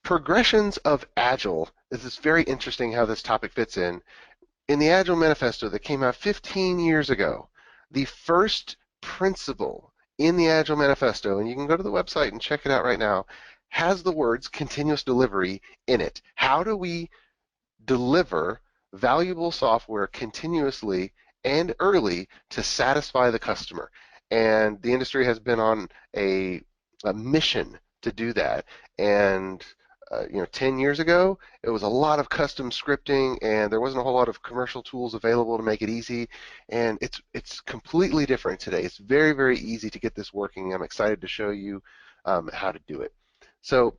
progressions of Agile. This is very interesting how this topic fits in. In the Agile Manifesto that came out 15 years ago, the first principle in the Agile Manifesto, and you can go to the website and check it out right now, has the words continuous delivery in it. How do we deliver valuable software continuously and early to satisfy the customer? And the industry has been on a mission to do that. And 10 years ago, it was a lot of custom scripting, and there wasn't a whole lot of commercial tools available to make it easy. And it's completely different today. It's very, very easy to get this working. I'm excited to show you how to do it. So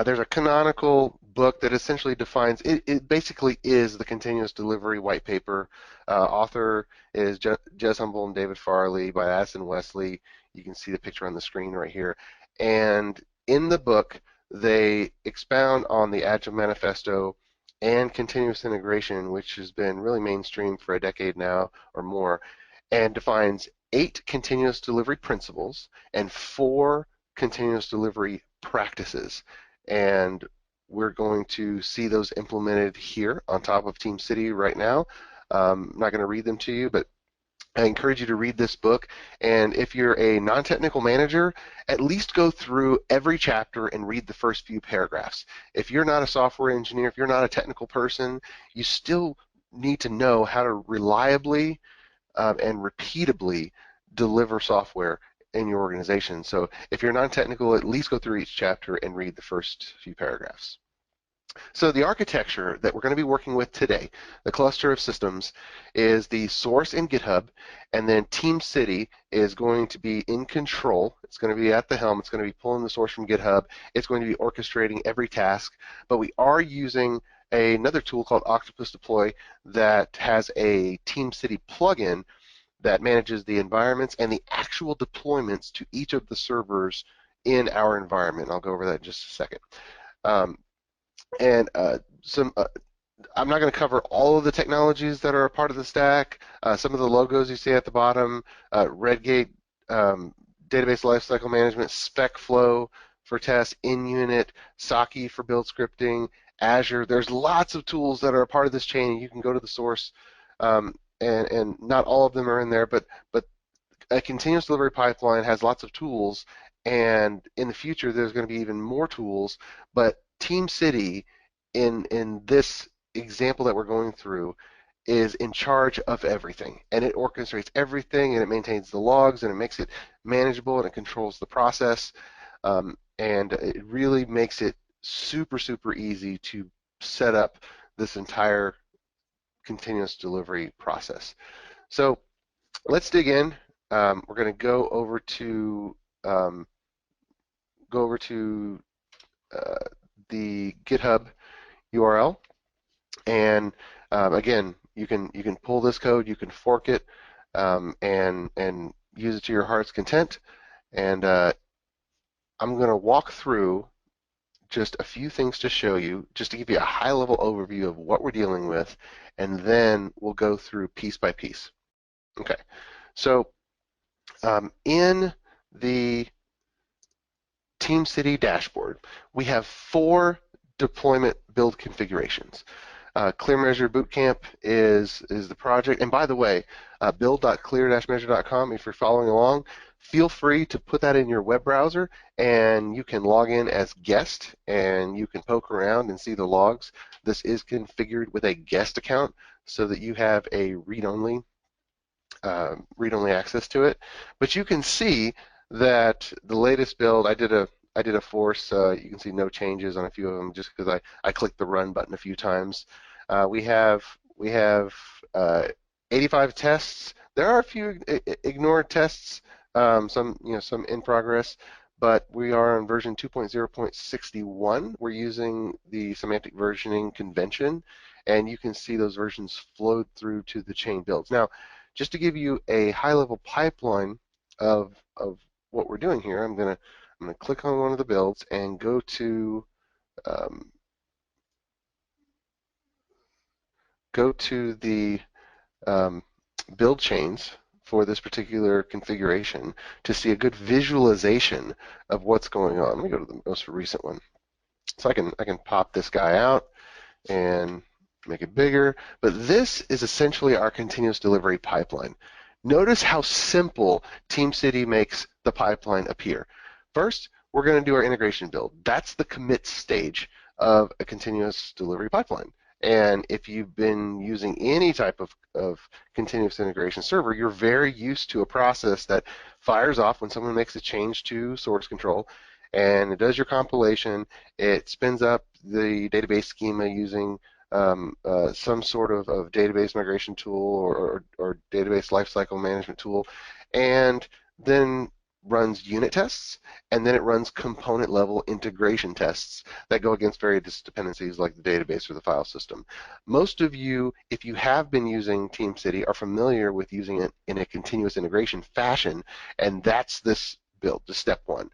there's a canonical book that essentially defines it. It basically is the continuous delivery white paper. Author is Jez Humble and David Farley by Addison Wesley. You can see the picture on the screen right here. And in the book, they expound on the Agile Manifesto and continuous integration, which has been really mainstream for a decade now or more, and defines 8 continuous delivery principles and 4 continuous delivery practices. And we're going to see those implemented here on top of TeamCity right now. I'm not going to read them to you, but I encourage you to read this book, and if you're a non-technical manager, at least go through every chapter and read the first few paragraphs. If you're not a software engineer, if you're not a technical person, you still need to know how to reliably and repeatably deliver software in your organization. So if you're non-technical, at least go through each chapter and read the first few paragraphs. So the architecture that we're going to be working with today, the cluster of systems, is the source in GitHub, and then TeamCity is going to be in control. It's going to be at the helm. It's going to be pulling the source from GitHub. It's going to be orchestrating every task, but we are using another tool called Octopus Deploy that has a TeamCity plugin that manages the environments and the actual deployments to each of the servers in our environment. I'll go over that in just a second. I'm not going to cover all of the technologies that are a part of the stack. Some of the logos you see at the bottom, Redgate, Database Lifecycle Management, SpecFlow for tests, InUnit, psake for build scripting, Azure. There's lots of tools that are a part of this chain. You can go to the source, and not all of them are in there, but a continuous delivery pipeline has lots of tools, and in the future there's going to be even more tools, but TeamCity, in this example that we're going through, is in charge of everything, and it orchestrates everything, and it maintains the logs, and it makes it manageable, and it controls the process, and it really makes it super, super easy to set up this entire continuous delivery process. So let's dig in. We're going to go over to the GitHub URL, and again, you can pull this code, you can fork it, and use it to your heart's content. And I'm going to walk through just a few things to show you, just to give you a high-level overview of what we're dealing with, and then we'll go through piece by piece. Okay, so in the TeamCity dashboard, we have 4 deployment build configurations. Clear Measure Bootcamp is the project, and by the way, build.clear-measure.com, if you're following along, feel free to put that in your web browser, and you can log in as guest, and you can poke around and see the logs. This is configured with a guest account so that you have a read-only access to it, but you can see that the latest build, I did a force. You can see no changes on a few of them just because I clicked the run button a few times. We have 85 tests. There are a few ignored tests, some in progress, but we are on version 2.0.61. We're using the semantic versioning convention, and you can see those versions flowed through to the chain builds. Now, just to give you a high-level pipeline of what we're doing here, I'm going to click on one of the builds and go to the build chains for this particular configuration to see a good visualization of what's going on. Let me go to the most recent one. So I can pop this guy out and make it bigger. But this is essentially our continuous delivery pipeline. Notice how simple TeamCity makes the pipeline appear. First, we're going to do our integration build. That's the commit stage of a continuous delivery pipeline. And if you've been using any type of continuous integration server, you're very used to a process that fires off when someone makes a change to source control, and it does your compilation. It spins up the database schema using some sort of database migration tool or database lifecycle management tool, and then runs unit tests, and then it runs component level integration tests that go against various dependencies like the database or the file system. Most of you, if you have been using TeamCity, are familiar with using it in a continuous integration fashion, and that's this build, the step one.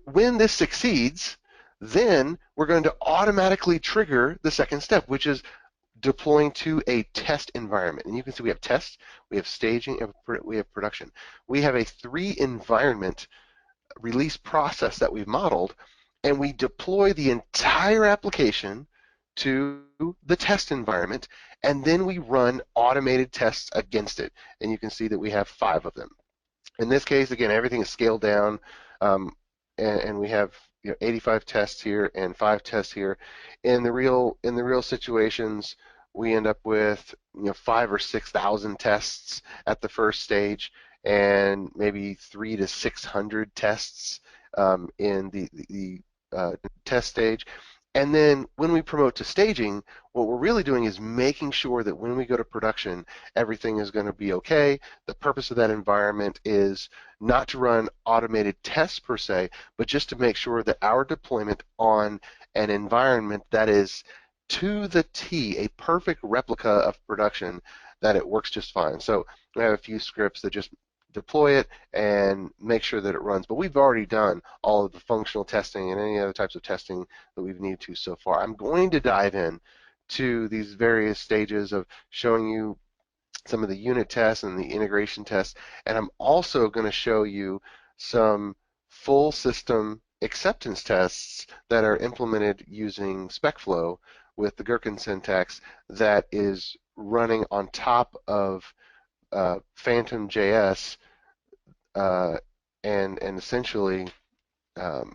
When this succeeds, then we're going to automatically trigger the second step, which is deploying to a test environment. And you can see we have test, we have staging, and we have production. We have a 3-environment release process that we've modeled, and we deploy the entire application to the test environment, and then we run automated tests against it. And you can see that we have 5 of them. In this case, again, everything is scaled down, um, and we have 85 tests here and 5 tests here. In the real situations, we end up with 5 or 6,000 tests at the first stage, and maybe 300 to 600 tests in the test stage. And then when we promote to staging, what we're really doing is making sure that when we go to production, everything is going to be okay. The purpose of that environment is not to run automated tests per se, but just to make sure that our deployment on an environment that is to the T, a perfect replica of production, that it works just fine. So we have a few scripts that just deploy it and make sure that it runs. But we've already done all of the functional testing and any other types of testing that we've needed to so far. I'm going to dive in to these various stages of showing you some of the unit tests and the integration tests, and I'm also going to show you some full system acceptance tests that are implemented using SpecFlow with the Gherkin syntax that is running on top of Phantom.js and essentially um,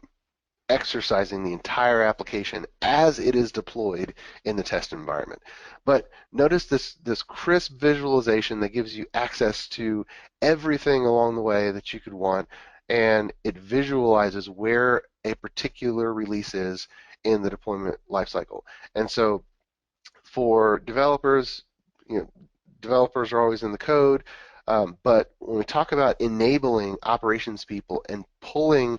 exercising the entire application as it is deployed in the test environment. But notice this crisp visualization that gives you access to everything along the way that you could want, and it visualizes where a particular release is in the deployment lifecycle. And so for developers, developers are always in the code, but when we talk about enabling operations people and pulling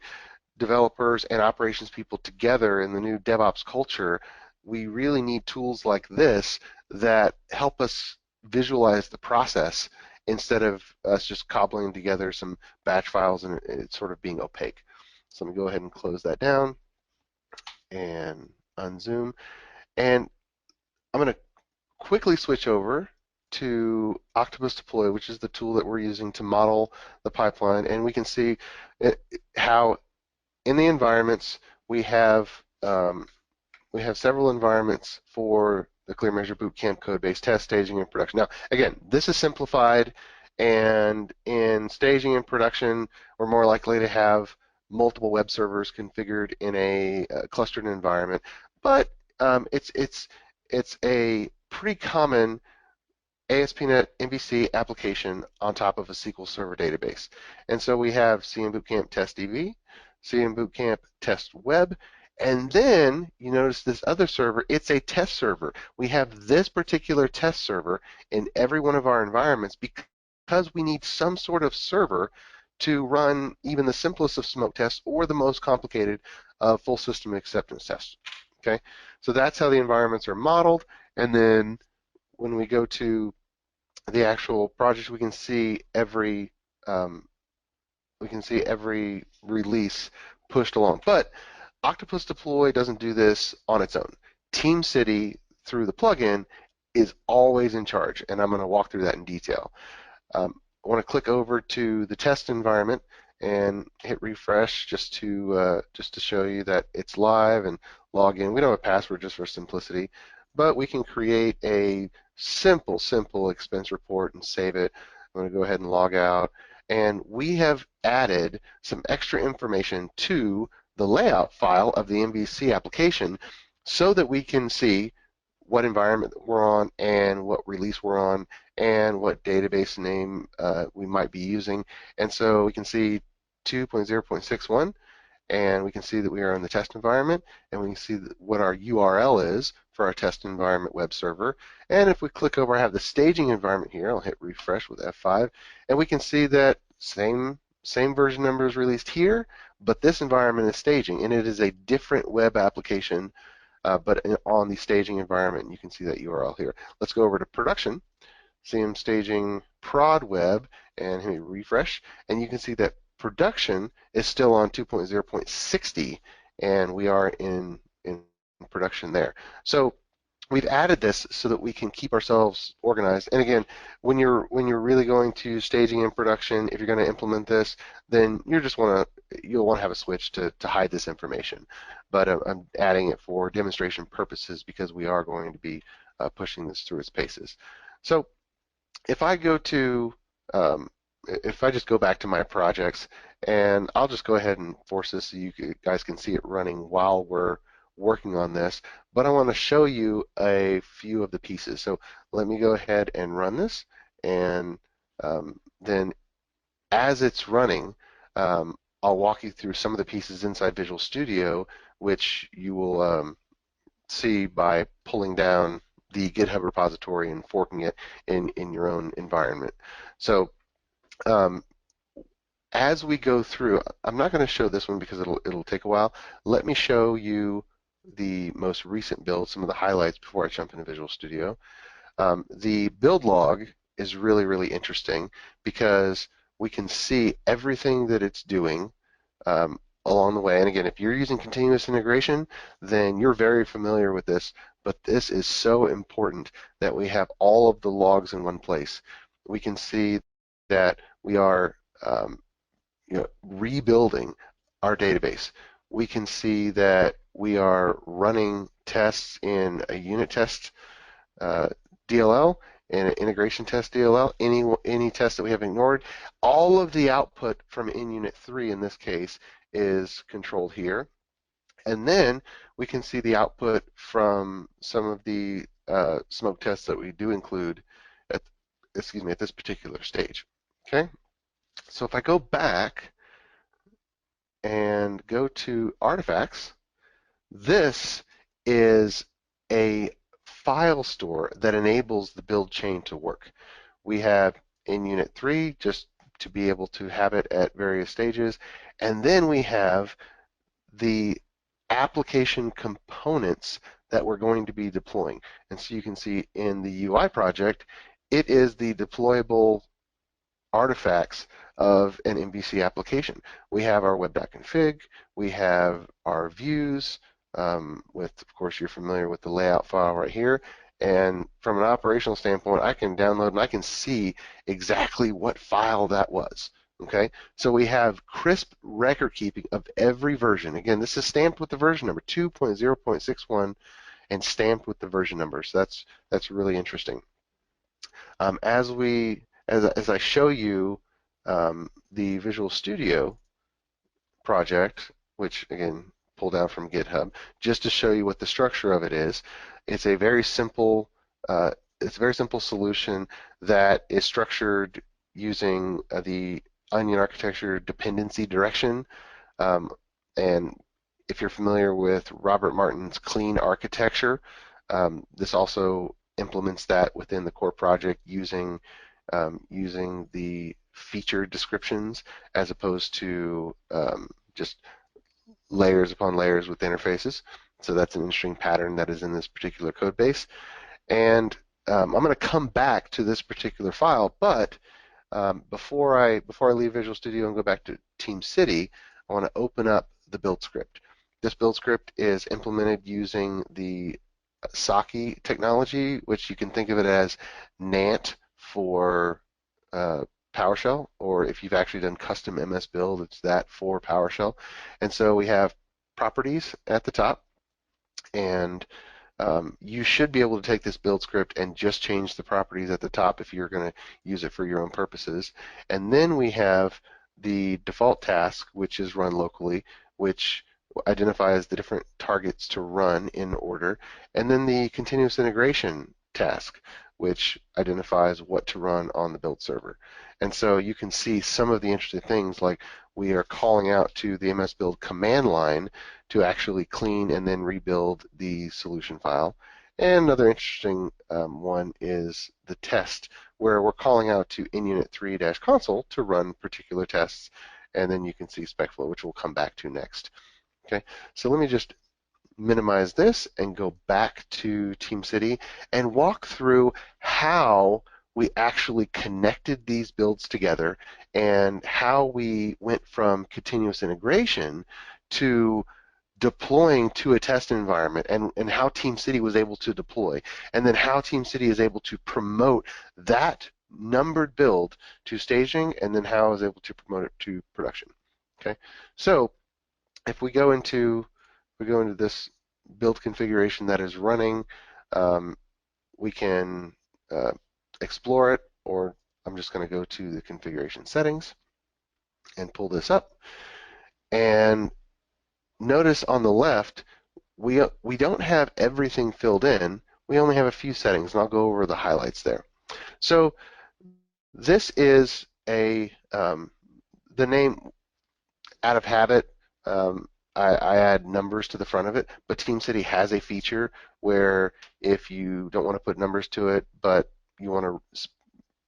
developers and operations people together in the new DevOps culture, we really need tools like this that help us visualize the process instead of us just cobbling together some batch files and it sort of being opaque. So let me go ahead and close that down and unzoom. And I'm going to quickly switch over to Octopus Deploy, which is the tool that we're using to model the pipeline, and we can see how in the environments we have several environments for the Clear Measure Bootcamp code-based test, staging, and production. Now, again, this is simplified, and in staging and production, we're more likely to have multiple web servers configured in a clustered environment, but it's a pretty common ASP.NET MVC application on top of a SQL Server database. And so we have CM Bootcamp Test DB, CM Bootcamp Test Web, and then you notice this other server, it's a test server. We have this particular test server in every one of our environments because we need some sort of server to run even the simplest of smoke tests or the most complicated full system acceptance tests. Okay, so that's how the environments are modeled, and then when we go to the actual project, we can see every release pushed along. But Octopus Deploy doesn't do this on its own. TeamCity, through the plugin, is always in charge, and I'm going to walk through that in detail. I want to click over to the test environment, and hit refresh just to show you that it's live and log in. We don't have a password just for simplicity, but we can create a simple expense report and save it. I'm going to go ahead and log out, and we have added some extra information to the layout file of the MVC application so that we can see what environment we're on and what release we're on and what database name we might be using. And so we can see 2.0.61, and we can see that we are in the test environment, and we can see what our URL is for our test environment web server. And if we click over, I have the staging environment here. I'll hit refresh with F5, and we can see that same version number is released here, but this environment is staging, and it is a different web application, but on the staging environment. You can see that URL here. Let's go over to production. See I'm staging prod web, and hit refresh, and you can see that production is still on 2.0.60, and we are in production there. So we've added this so that we can keep ourselves organized. And again, when you're really going to staging and production, if you're going to implement this, then you'll want to have a switch to hide this information. But I'm adding it for demonstration purposes because we are going to be pushing this through its paces. So if I go to if I just go back to my projects, and I'll just go ahead and force this so you guys can see it running while we're working on this, but I want to show you a few of the pieces. So let me go ahead and run this, and then as it's running, I'll walk you through some of the pieces inside Visual Studio, which you will see by pulling down the GitHub repository and forking it in your own environment. So as we go through, I'm not going to show this one because it'll take a while. Let me show you the most recent build, some of the highlights before I jump into Visual Studio. The build log is really interesting because we can see everything that it's doing along the way. And again, if you're using continuous integration, then you're very familiar with this, but this is so important that we have all of the logs in one place. We can see that we are rebuilding our database. We can see that we are running tests in a unit test DLL and an integration test DLL, any test that we have ignored. All of the output from in unit 3 in this case is controlled here. And then we can see the output from some of the smoke tests that we do include at this particular stage. Okay, so if I go back and go to artifacts, this is a file store that enables the build chain to work. We have in unit 3 just to be able to have it at various stages, and then we have the application components that we're going to be deploying. And so you can see in the UI project, it is the deployable artifacts of an MVC application. We have our web.config, we have our views, of course, you're familiar with the layout file right here, and from an operational standpoint, I can download and I can see exactly what file that was. Okay, so we have crisp record keeping of every version. Again, this is stamped with the version number 2.0.61 and stamped with the version number. So that's really interesting. As I show you the Visual Studio project, which again pull down from GitHub, just to show you what the structure of it is. It's a very simple solution that is structured using the Onion architecture dependency direction. And if you're familiar with Robert Martin's clean architecture, this also implements that within the core project using the feature descriptions as opposed to just layers upon layers with interfaces. So that's an interesting pattern that is in this particular code base. And I'm going to come back to this particular file, but before I leave Visual Studio and go back to TeamCity, I want to open up the build script. This build script is implemented using the psake technology, which you can think of it as NANT for PowerShell, or if you've actually done custom MS build, it's that for PowerShell. And so we have properties at the top, and you should be able to take this build script and just change the properties at the top if you're going to use it for your own purposes. And then we have the default task, which is run locally, which identifies the different targets to run in order, and then the continuous integration task, which identifies what to run on the build server. And so you can see some of the interesting things, like we are calling out to the MS Build command line to actually clean and then rebuild the solution file. And another interesting one is the test, where we're calling out to inunit3-console to run particular tests, and then you can see SpecFlow, which we'll come back to next. Okay, so let me just minimize this and go back to TeamCity and walk through how we actually connected these builds together and how we went from continuous integration to deploying to a test environment, and how TeamCity was able to deploy, and then how TeamCity is able to promote that numbered build to staging, and then how I was able to promote it to production. Okay, so if we go into this build configuration that is running, we can explore it, or I'm just going to go to the configuration settings and pull this up. And notice on the left, we don't have everything filled in. We only have a few settings, and I'll go over the highlights there. So this is the name out of habit. I add numbers to the front of it, but TeamCity has a feature where if you don't want to put numbers to it, but you want to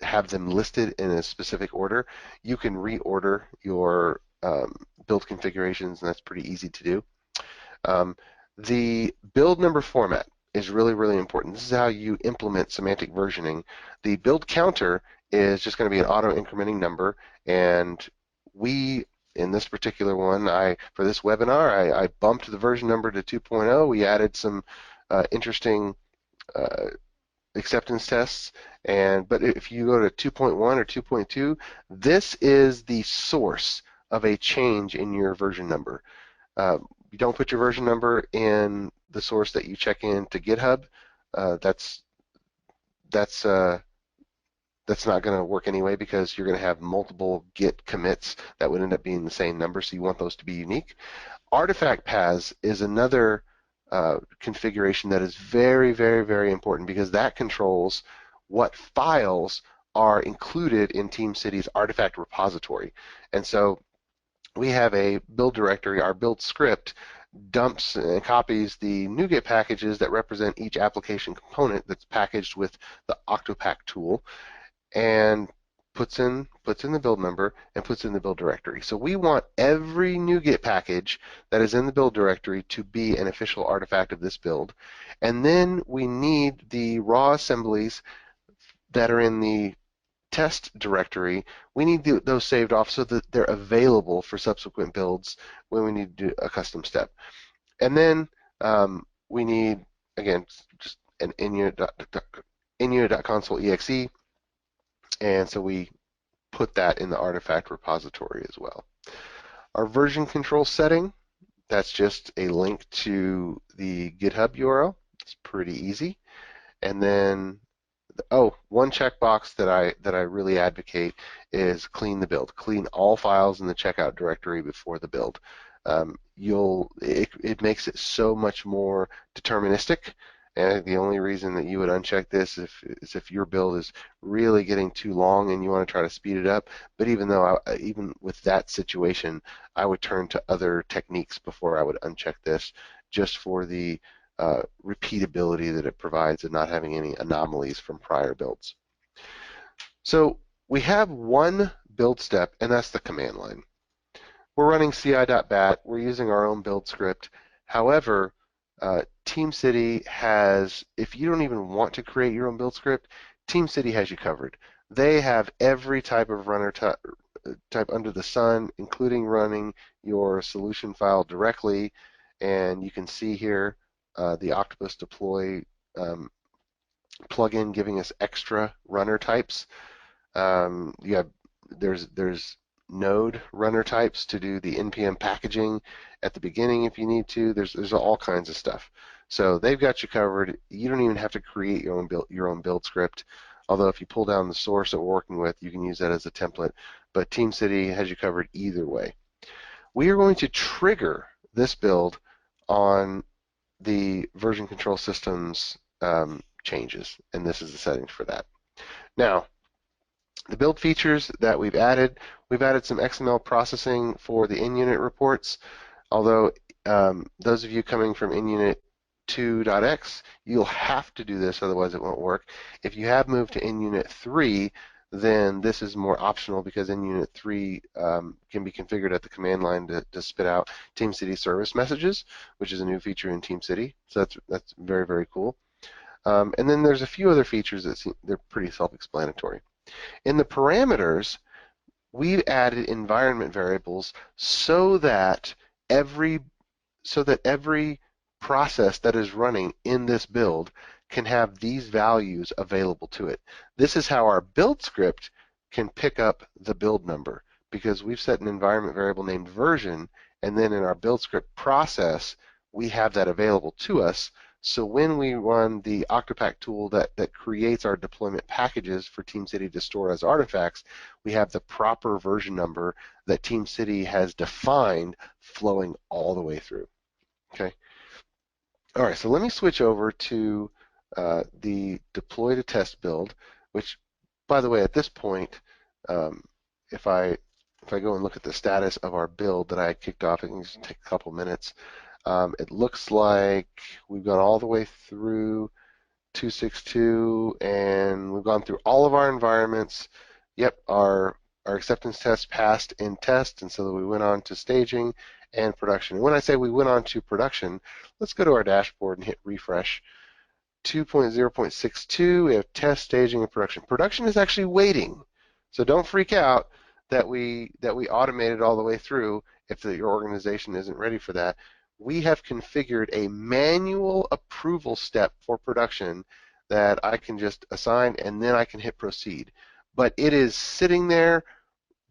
have them listed in a specific order, you can reorder your build configurations, and that's pretty easy to do. The build number format is really, really important. This is how you implement semantic versioning. The build counter is just going to be an auto-incrementing number, and in this particular one, for this webinar, I bumped the version number to 2.0. We added some interesting acceptance tests, but if you go to 2.1 or 2.2, this is the source of a change in your version number. You don't put your version number in the source that you check in to GitHub. That's not going to work anyway, because you're going to have multiple Git commits that would end up being the same number, so you want those to be unique. Artifact paths is another configuration that is very, very, very important, because that controls what files are included in TeamCity's artifact repository. And so we have a build directory. Our build script dumps and copies the NuGet packages that represent each application component that's packaged with the Octopack tool, and puts in the build number and puts in the build directory. So we want every NuGet package that is in the build directory to be an official artifact of this build. And then we need the raw assemblies that are in the test directory. We need those saved off so that they're available for subsequent builds when we need to do a custom step. And then we need, again, just an inunit.console.exe, and so we put that in the artifact repository as well. Our version control setting, that's just a link to the GitHub URL. It's pretty easy. And then, one checkbox that I really advocate is clean the build. Clean all files in the checkout directory before the build. It makes it so much more deterministic. And the only reason that you would uncheck this is if your build is really getting too long and you want to try to speed it up. But even with that situation, I would turn to other techniques before I would uncheck this, just for the repeatability that it provides and not having any anomalies from prior builds. So we have one build step, and that's the command line. We're running ci.bat. We're using our own build script. However, TeamCity has, if you don't even want to create your own build script, TeamCity has you covered. They have every type of runner type under the sun, including running your solution file directly. And you can see here the Octopus Deploy plugin giving us extra runner types. You have there's node runner types to do the npm packaging at the beginning if you need to. There's all kinds of stuff. So they've got you covered. You don't even have to create your own build script. Although if you pull down the source that we're working with, you can use that as a template. But TeamCity has you covered either way. We are going to trigger this build on the version control systems changes, and this is the settings for that. Now, the build features that we've added some XML processing for the in-unit reports, although those of you coming from in-unit 2.x, you'll have to do this, otherwise it won't work. If you have moved to in-unit 3, then this is more optional because in-unit 3 can be configured at the command line to spit out TeamCity service messages, which is a new feature in TeamCity. So that's very, very cool. And then there's a few other features that they're pretty self-explanatory. In the parameters, we've added environment variables so that every process that is running in this build can have these values available to it. This is how our build script can pick up the build number, because we've set an environment variable named version, and then in our build script process, we have that available to us. So when we run the Octopack tool that creates our deployment packages for TeamCity to store as artifacts, we have the proper version number that TeamCity has defined flowing all the way through. Okay. All right, so let me switch over to the deploy to test build, which, by the way, at this point, if I go and look at the status of our build that I kicked off, it can just take a couple minutes. It looks like we've gone all the way through 262, and we've gone through all of our environments. Yep, our acceptance test passed in test, and so we went on to staging and production. And when I say we went on to production, let's go to our dashboard and hit refresh. 2.0.62, we have test, staging, and production. Production is actually waiting, so don't freak out that we automated all the way through if your organization isn't ready for that. We have configured a manual approval step for production that I can just assign, and then I can hit proceed. But it is sitting there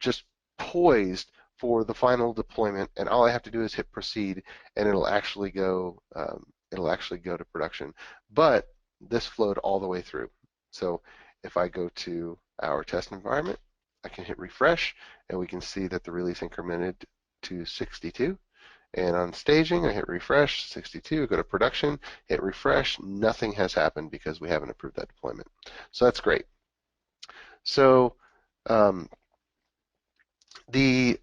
just poised for the final deployment, and all I have to do is hit proceed, and it'll actually go to production. But this flowed all the way through. So if I go to our test environment, I can hit refresh, and we can see that the release incremented to 62. And on staging, I hit refresh, 62, go to production, hit refresh, nothing has happened because we haven't approved that deployment. So that's great. So the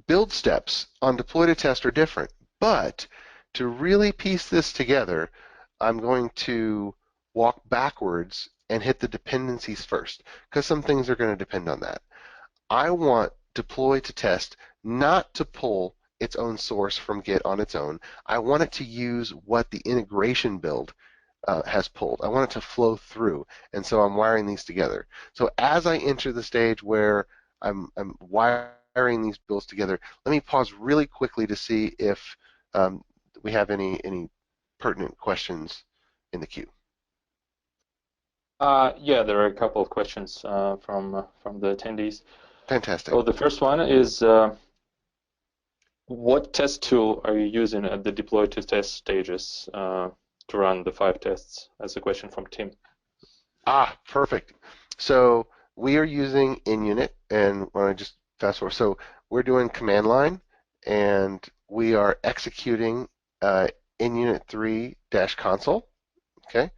build steps on deploy to test are different, but to really piece this together, I'm going to walk backwards and hit the dependencies first, because some things are going to depend on that. I want deploy to test not to pull its own source from Git on its own. I want it to use what the integration build has pulled. I want it to flow through, and so I'm wiring these together. So as I enter the stage where I'm wiring these builds together, let me pause really quickly to see if we have any pertinent questions in the queue. Yeah, there are a couple of questions from the attendees. Fantastic. So the first one is, what test tool are you using at the deploy to test stages to run the 5 tests? That's a question from Tim. Perfect. So we are using in-unit, and when I just fast forward, so we're doing command line, and we are executing in-unit 3-console, okay?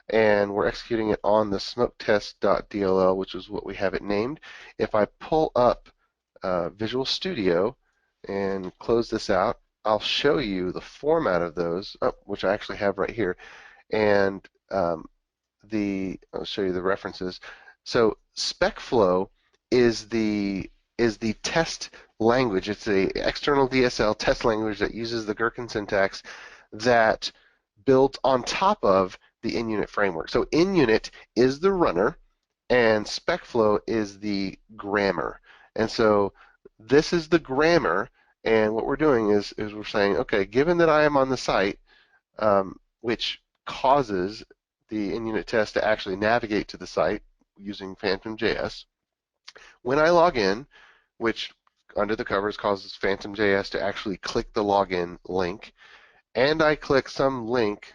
And we're executing it on the smoketest.dll, which is what we have it named. If I pull up Visual Studio and close this out, I'll show you the format of those, which I actually have right here, and I'll show you the references. So SpecFlow is the test language. It's the external DSL test language that uses the Gherkin syntax that builds on top of the in-unit framework. So in-unit is the runner, and SpecFlow is the grammar. And so this is the grammar, and what we're doing is we're saying, okay, given that I am on the site, which causes the in-unit test to actually navigate to the site using Phantom.js, When I log in, which under the covers causes Phantom.js to actually click the login link, and I click some link,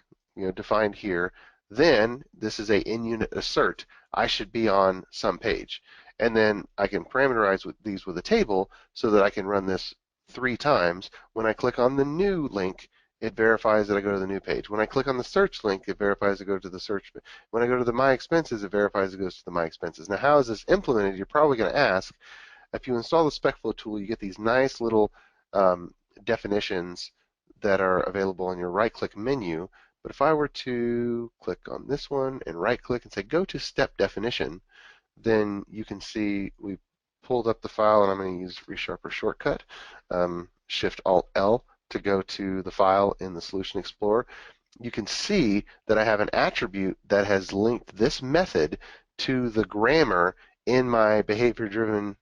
defined here, then this is a in-unit assert. I should be on some page. And then I can parameterize these with a table so that I can run this 3 times. When I click on the new link, it verifies that I go to the new page. When I click on the search link, it verifies I go to the search. When I go to the My Expenses, it verifies it goes to the My Expenses. Now, how is this implemented? You're probably going to ask. If you install the SpecFlow tool, you get these nice little definitions that are available on your right-click menu. But if I were to click on this one and right-click and say go to step definition, then you can see we pulled up the file, and I'm going to use ReSharper shortcut, Shift-Alt-L to go to the file in the Solution Explorer. You can see that I have an attribute that has linked this method to the grammar in my behavior-driven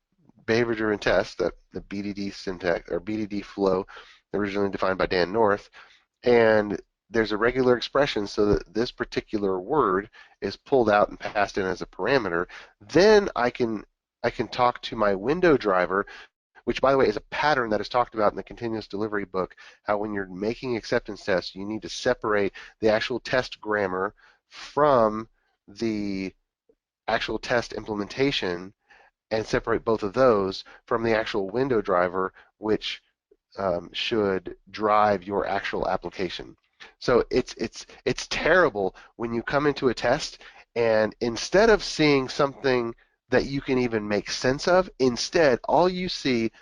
test, that the BDD syntax or BDD flow originally defined by Dan North, and there's a regular expression so that this particular word is pulled out and passed in as a parameter. Then I can talk to my window driver, which, by the way, is a pattern that is talked about in the continuous delivery book, how when you're making acceptance tests, you need to separate the actual test grammar from the actual test implementation and separate both of those from the actual window driver, which should drive your actual application. So it's terrible when you come into a test and instead of seeing something that you can even make sense of, instead all you see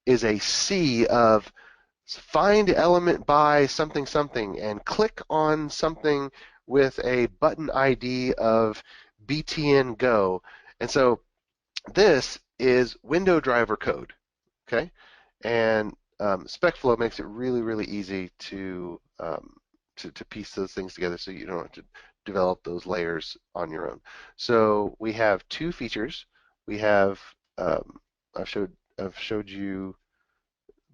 is a sea of find element by something something and click on something with a button ID of BTN Go. And so this is window driver code, okay? And SpecFlow makes it really, really easy to piece those things together so you don't have to develop those layers on your own. So we have 2 features. We have I've showed you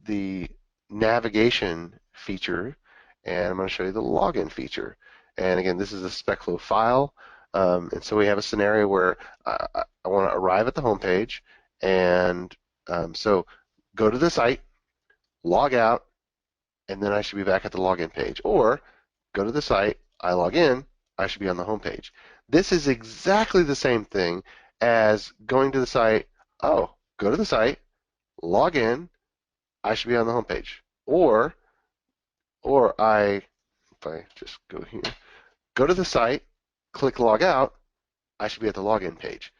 the navigation feature, and I'm going to show you the login feature. And again, this is a SpecFlow file, and so we have a scenario where I want to arrive at the home page, and so go to the site, log out, and then I should be back at the login page. Or go to the site, I log in, I should be on the home page. This is exactly the same thing as going to the site, oh, go to the site, log in, I should be on the home page. Or if I just go here, go to the site, click log out, I should be at the login page.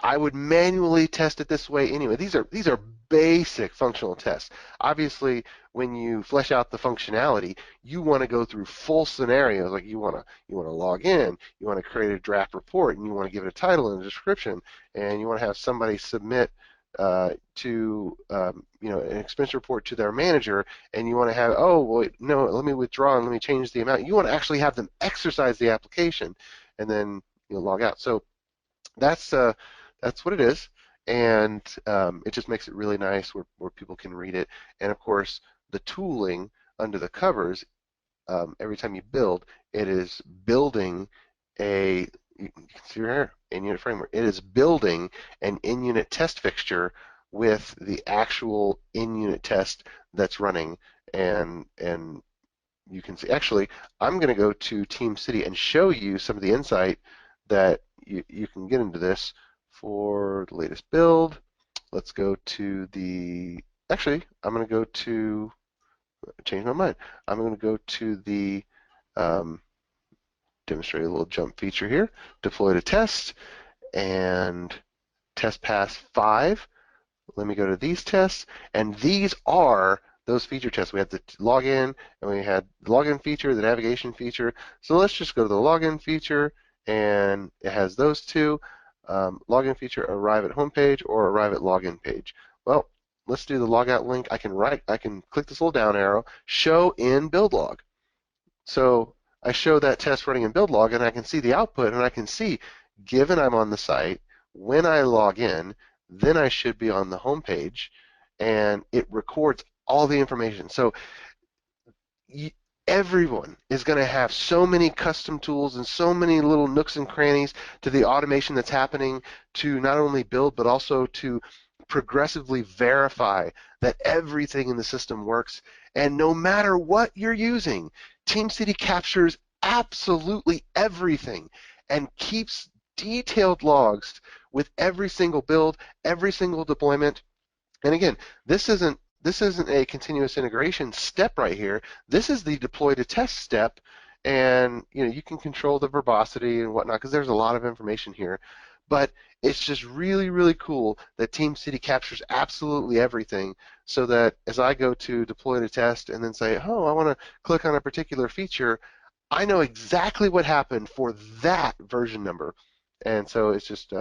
I would manually test it this way anyway. These are basic functional tests. Obviously, when you flesh out the functionality, you want to go through full scenarios. Like you want to log in, you want to create a draft report, and you want to give it a title and a description, and you want to have somebody submit to an expense report to their manager, and you want to have, oh wait, no, let me withdraw and let me change the amount. You want to actually have them exercise the application, and then log out. So that's what it is, and it just makes it really nice where people can read it. And of course, the tooling under the covers, every time you build, it is building you can see here, in-unit framework. It is building an in-unit test fixture with the actual in-unit test that's running, and you can see. Actually, I'm going to go to TeamCity and show you some of the insight that you can get into this for the latest build. Let's go to actually, I'm going to go to, change my mind. I'm going to go to the, demonstrate a little jump feature here, deploy to test, and test pass 5. Let me go to these tests, and these are those feature tests. We had the login, and we had the login feature, the navigation feature. So let's just go to the login feature, and it has those 2. Login feature, arrive at home page or arrive at login page. Well, let's do the logout link. I can click this little down arrow, show in build log. So I show that test running in build log, and I can see the output, and I can see, given I'm on the site, when I log in, then I should be on the home page, and it records all the information. So everyone is going to have so many custom tools and so many little nooks and crannies to the automation that's happening to not only build but also to progressively verify that everything in the system works. And no matter what you're using, TeamCity captures absolutely everything and keeps detailed logs with every single build, every single deployment. And again, this isn't a continuous integration step right here. This is the deploy to test step, and you can control the verbosity and whatnot because there's a lot of information here. But it's just really, really cool that TeamCity captures absolutely everything, so that as I go to deploy to test and then say, oh, I want to click on a particular feature, I know exactly what happened for that version number. And so it's just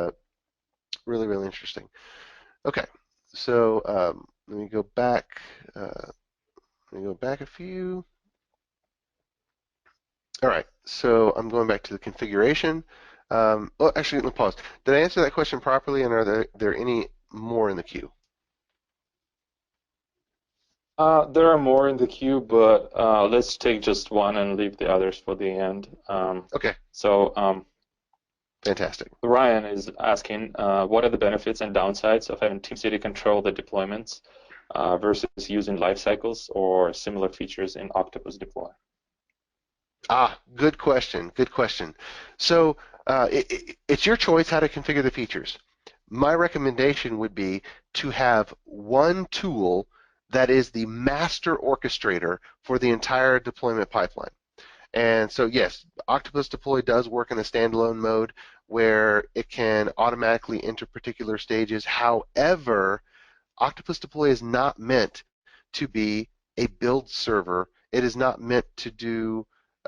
really, really interesting. Okay, so let me go back. Let me go back a few. All right, so I'm going back to the configuration. Well, actually, let me pause. Did I answer that question properly, and are there any more in the queue? There are more in the queue, but let's take just one and leave the others for the end. Okay, So fantastic. Ryan is asking, what are the benefits and downsides of having TeamCity control the deployments versus using lifecycles or similar features in Octopus Deploy? Good question. Good question. So it's your choice how to configure the features. My recommendation would be to have one tool that is the master orchestrator for the entire deployment pipeline. And so yes, Octopus Deploy does work in a standalone mode where it can automatically enter particular stages. However, Octopus Deploy is not meant to be a build server. It is not meant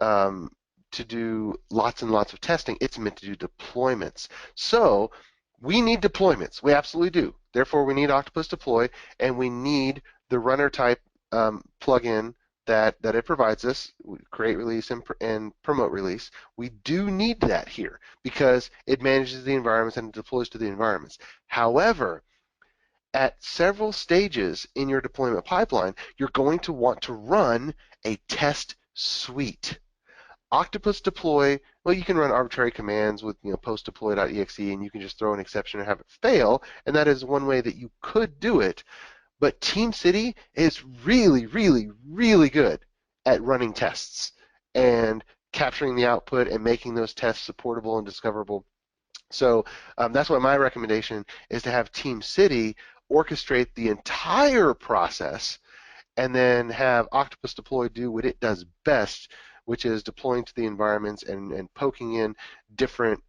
um, to do lots and lots of testing. It's meant to do deployments. So we need deployments. We absolutely do. Therefore, we need Octopus Deploy, and we need the runner type plugin that it provides us, create release and promote release. We do need that here because it manages the environments and deploys to the environments. However, at several stages in your deployment pipeline, you're going to want to run a test suite. Octopus Deploy, well, you can run arbitrary commands with postdeploy.exe, and you can just throw an exception or have it fail, and that is one way that you could do it. But TeamCity is really, really, really good at running tests and capturing the output and making those tests supportable and discoverable. So that's why my recommendation is to have TeamCity orchestrate the entire process and then have Octopus Deploy do what it does best, which is deploying to the environments and poking in different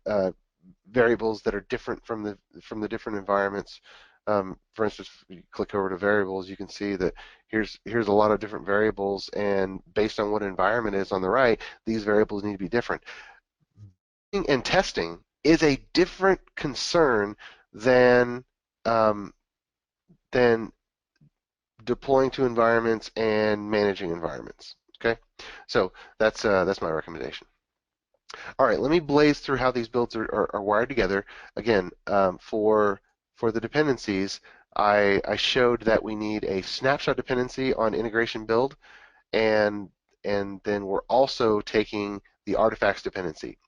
variables that are different from the different environments. For instance, if you click over to variables, you can see that here's a lot of different variables, and based on what environment is on the right, these variables need to be different. And testing is a different concern than um, than deploying to environments and managing environments. Okay, so that's my recommendation. All right, let me blaze through how these builds are wired together. Again, for the dependencies, I showed that we need a snapshot dependency on integration build, and then we're also taking the artifacts dependency.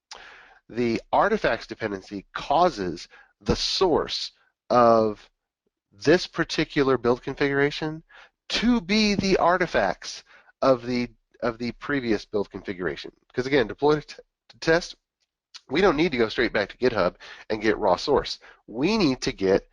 The artifacts dependency causes the source of this particular build configuration to be the artifacts of the previous build configuration. Because again, deploy to test, we don't need to go straight back to GitHub and get raw source. We need to get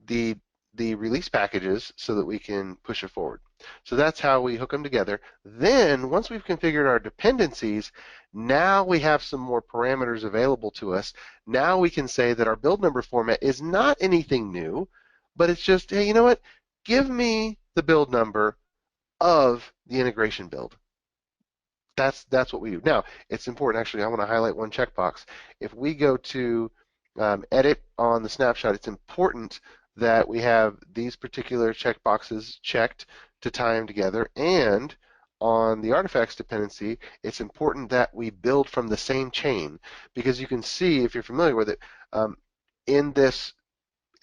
the release packages so that we can push it forward. So that's how we hook them together. Then once we've configured our dependencies, now we have some more parameters available to us. Now we can say that our build number format is not anything new, but it's just, hey, you know what? Give me the build number of the integration build. That's what we do. Now, it's important, actually, I want to highlight one checkbox. If we go to edit on the snapshot, it's important that we have these particular checkboxes checked to tie them together, and on the artifacts dependency, it's important that we build from the same chain, because you can see, if you're familiar with it, in this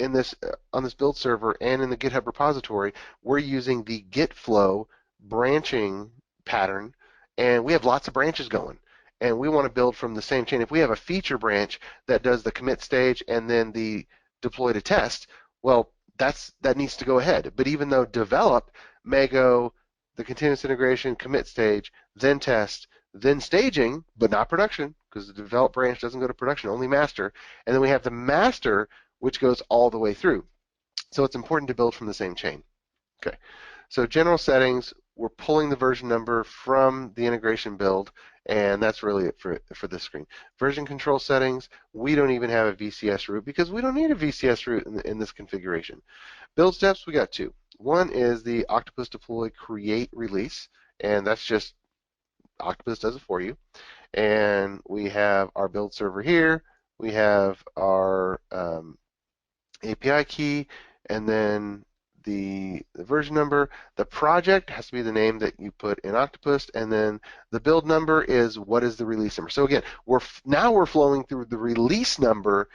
on this build server and in the GitHub repository, we're using the git flow branching pattern, and we have lots of branches going, and we want to build from the same chain. If we have a feature branch that does the commit stage and then the deploy to test, well, that needs to go ahead. But even though develop may go the continuous integration, commit stage, then test, then staging, but not production, because the develop branch doesn't go to production, only master. And then we have the master, which goes all the way through. So it's important to build from the same chain. Okay. So general settings, we're pulling the version number from the integration build, and that's really it for this screen. Version control settings, we don't even have a VCS root because we don't need a VCS root in this configuration. Build steps, we got two. One is the Octopus Deploy create release, and that's just Octopus does it for you. And we have our build server here. We have our API key, and then the version number. The project has to be the name that you put in Octopus, and then the build number is what is the release number. So again, now we're flowing through the release number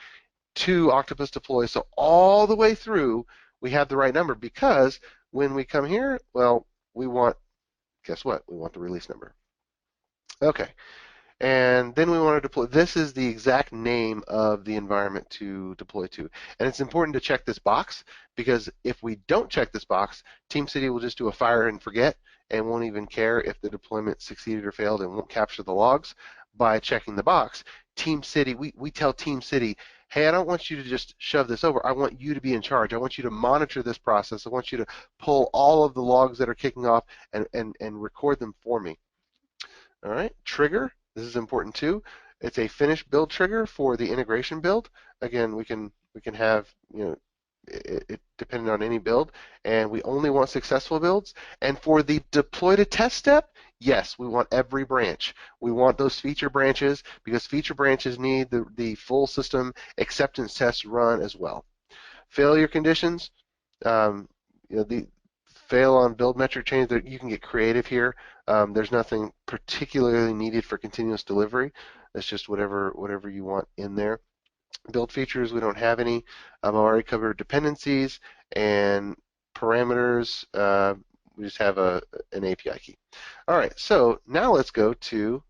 to Octopus Deploy. So all the way through, we have the right number, because when we come here, well, we want, guess what? We want the release number. Okay. And then we want to deploy. This is the exact name of the environment to deploy to. And it's important to check this box, because if we don't check this box, TeamCity will just do a fire and forget and won't even care if the deployment succeeded or failed, and won't capture the logs by checking the box. TeamCity, we tell TeamCity, hey, I don't want you to just shove this over. I want you to be in charge. I want you to monitor this process. I want you to pull all of the logs that are kicking off and record them for me. All right, trigger. This is important too. It's a finished build trigger for the integration build. Again, we can have, it depending on any build, and we only want successful builds. And for the deploy to test step, yes, we want every branch. We want those feature branches, because feature branches need the full system acceptance test run as well. Failure conditions, the fail on build metric change, that you can get creative here. There's nothing particularly needed for continuous delivery. That's just whatever you want in there. Build features, we don't have any. I've already covered dependencies and parameters. We just have an API key. All right, so now let's go to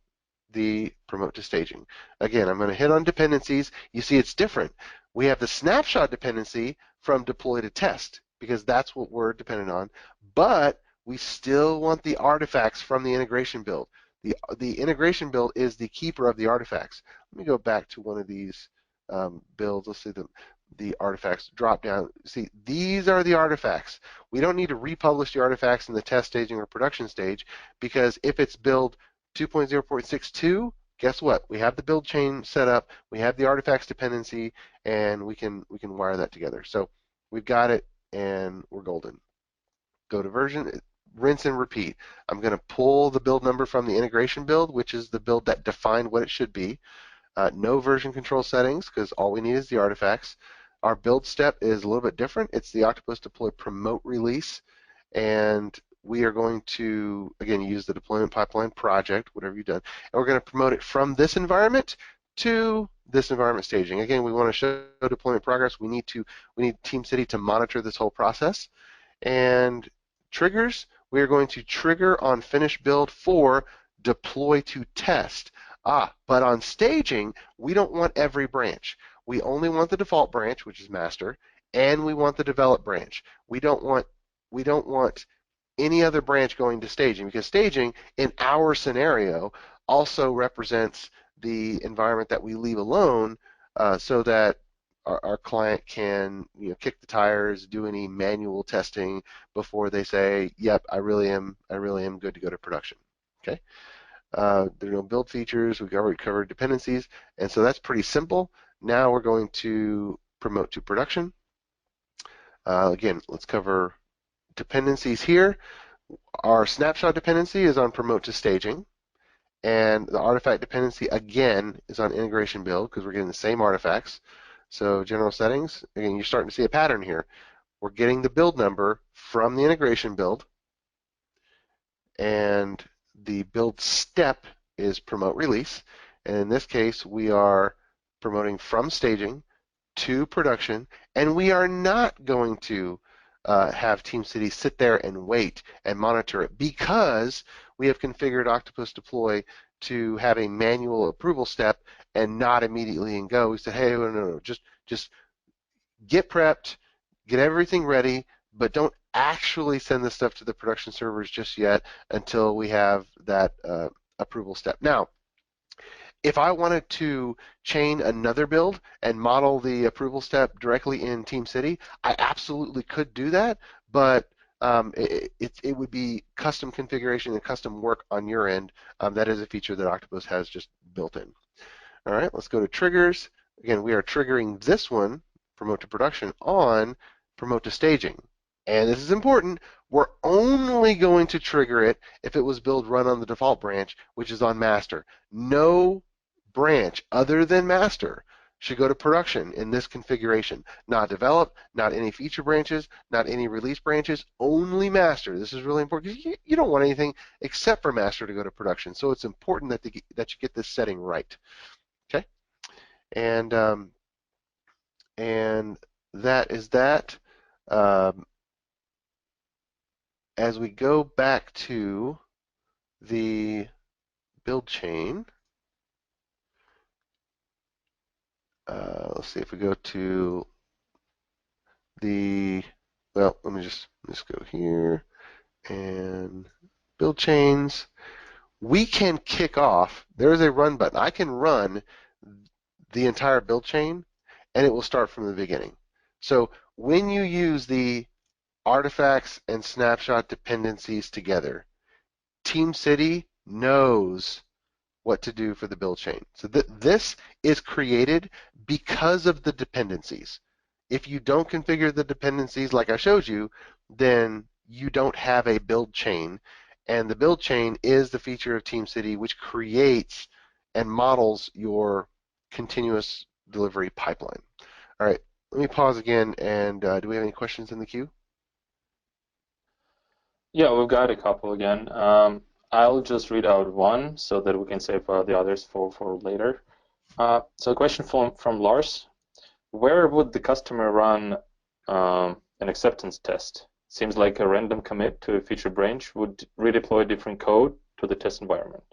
the promote to staging. Again, I'm going to hit on dependencies. You see it's different. We have the snapshot dependency from deploy to test, because that's what we're dependent on, but we still want the artifacts from the integration build. The integration build is the keeper of the artifacts. Let me go back to one of these builds. Let's see the artifacts drop down. See, these are the artifacts. We don't need to republish the artifacts in the test staging or production stage, because if it's build 2.0.62, guess what? We have the build chain set up, we have the artifacts dependency, and we can wire that together. So we've got it, and we're golden. Go to version, rinse and repeat. I'm going to pull the build number from the integration build, which is the build that defined what it should be. No version control settings, because all we need is the artifacts. Our build step is a little bit different. It's the Octopus Deploy promote release, and we are going to, again, use the deployment pipeline project, whatever you've done, and we're going to promote it from this environment to this environment staging. Again, we want to show deployment progress. We need TeamCity to monitor this whole process. And triggers, we are going to trigger on finish build for deploy to test. But on staging, we don't want every branch. We only want the default branch, which is master, and we want the develop branch. We don't want any other branch going to staging, because staging in our scenario also represents the environment that we leave alone, so that our client can kick the tires, do any manual testing before they say, yep, I really am good to go to production. Okay. There are no build features. We've already covered dependencies, and so that's pretty simple. Now we're going to promote to production. Again, let's cover dependencies here. Our snapshot dependency is on promote to staging, and the artifact dependency again is on integration build, because we're getting the same artifacts. So general settings, again, you're starting to see a pattern here. We're getting the build number from the integration build, and the build step is promote release. And in this case, we are promoting from staging to production, and we are not going to have TeamCity sit there and wait and monitor it because we have configured Octopus Deploy to have a manual approval step and not immediately in go. We said, hey, no, just get prepped, get everything ready, but don't actually send the stuff to the production servers just yet until we have that approval step. Now, if I wanted to chain another build and model the approval step directly in TeamCity, I absolutely could do that, but it would be custom configuration and custom work on your end. That is a feature that Octopus has just built in. All right, let's go to triggers. Again, we are triggering this one, promote to production, on promote to staging. And this is important. We're only going to trigger it if it was build run on the default branch, which is on master. No branch other than master should go to production in this configuration. Not develop, not any feature branches, not any release branches, only master. This is really important because you don't want anything except for master to go to production. So it's important that you get this setting right. Okay, and that is that. Um, as we go back to the build chain, let's see if we go to the, well, let me just go here and build chains. We can kick off, there is a run button. I can run the entire build chain and it will start from the beginning. So when you use the artifacts and snapshot dependencies together, TeamCity knows what to do for the build chain. So this is created because of the dependencies. If you don't configure the dependencies like I showed you, then you don't have a build chain. And the build chain is the feature of TeamCity which creates and models your continuous delivery pipeline. All right, let me pause again, and do we have any questions in the queue? Yeah, we've got a couple again. I'll just read out one so that we can save the others for later. So a question from Lars. Where would the customer run an acceptance test? Seems like a random commit to a feature branch would redeploy different code to the test environment.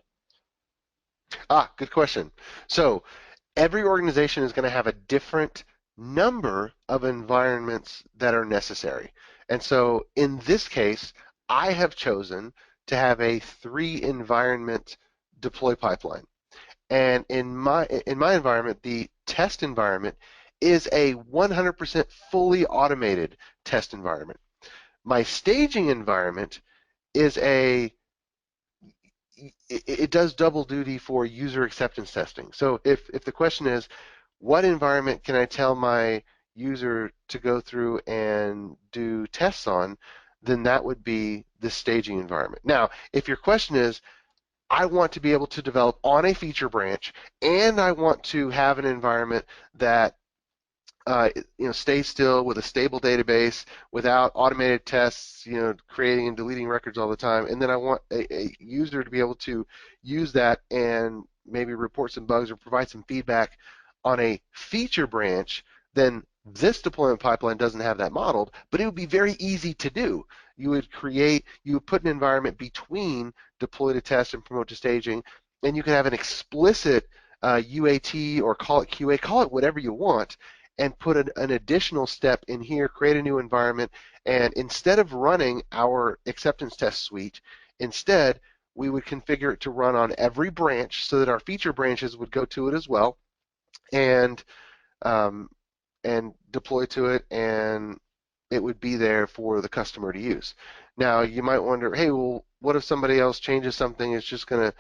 Good question. So every organization is going to have a different number of environments that are necessary. And so in this case, I have chosen to have a 3 environment deploy pipeline. And in my environment, the test environment is a 100% fully automated test environment. My staging environment is it does double duty for user acceptance testing. So if the question is, what environment can I tell my user to go through and do tests on, then that would be the staging environment. Now, if your question is, I want to be able to develop on a feature branch, and I want to have an environment that stay still with a stable database without automated tests, creating and deleting records all the time. And then I want a user to be able to use that and maybe report some bugs or provide some feedback on a feature branch. Then this deployment pipeline doesn't have that modeled, but it would be very easy to do. You would put an environment between deploy to test and promote to staging, and you can have an explicit UAT or call it QA, call it whatever you want, and put an additional step in here, create a new environment, and instead of running our acceptance test suite, instead we would configure it to run on every branch so that our feature branches would go to it as well, and um, deploy to it, and it would be there for the customer to use. Now you might wonder, hey, well, what if somebody else changes something? It's just gonna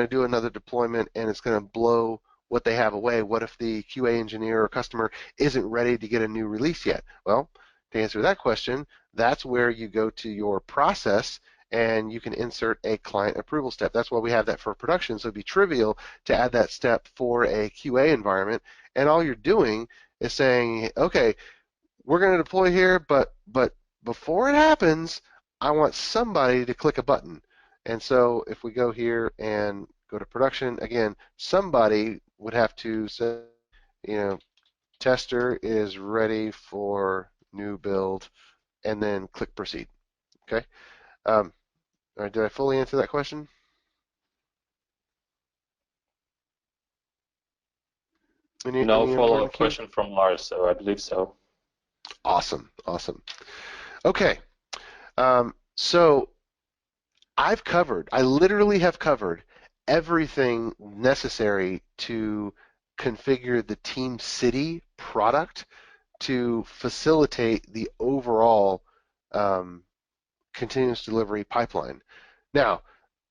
do another deployment, and it's gonna blow what they have away. What if the QA engineer or customer isn't ready to get a new release yet? Well, to answer that question, that's where you go to your process and you can insert a client approval step. That's why we have that for production, so it'd be trivial to add that step for a QA environment, and all you're doing is saying, okay, we're going to deploy here, but before it happens, I want somebody to click a button. And so if we go here and go to production, again, somebody would have to say, tester is ready for new build and then click proceed. Okay. All right, did I fully answer that question? No Anyone in the follow-up queue? question from Lars, so I believe so. Awesome, awesome. Okay, so I literally have covered everything necessary to configure the TeamCity product to facilitate the overall um, continuous delivery pipeline. Now,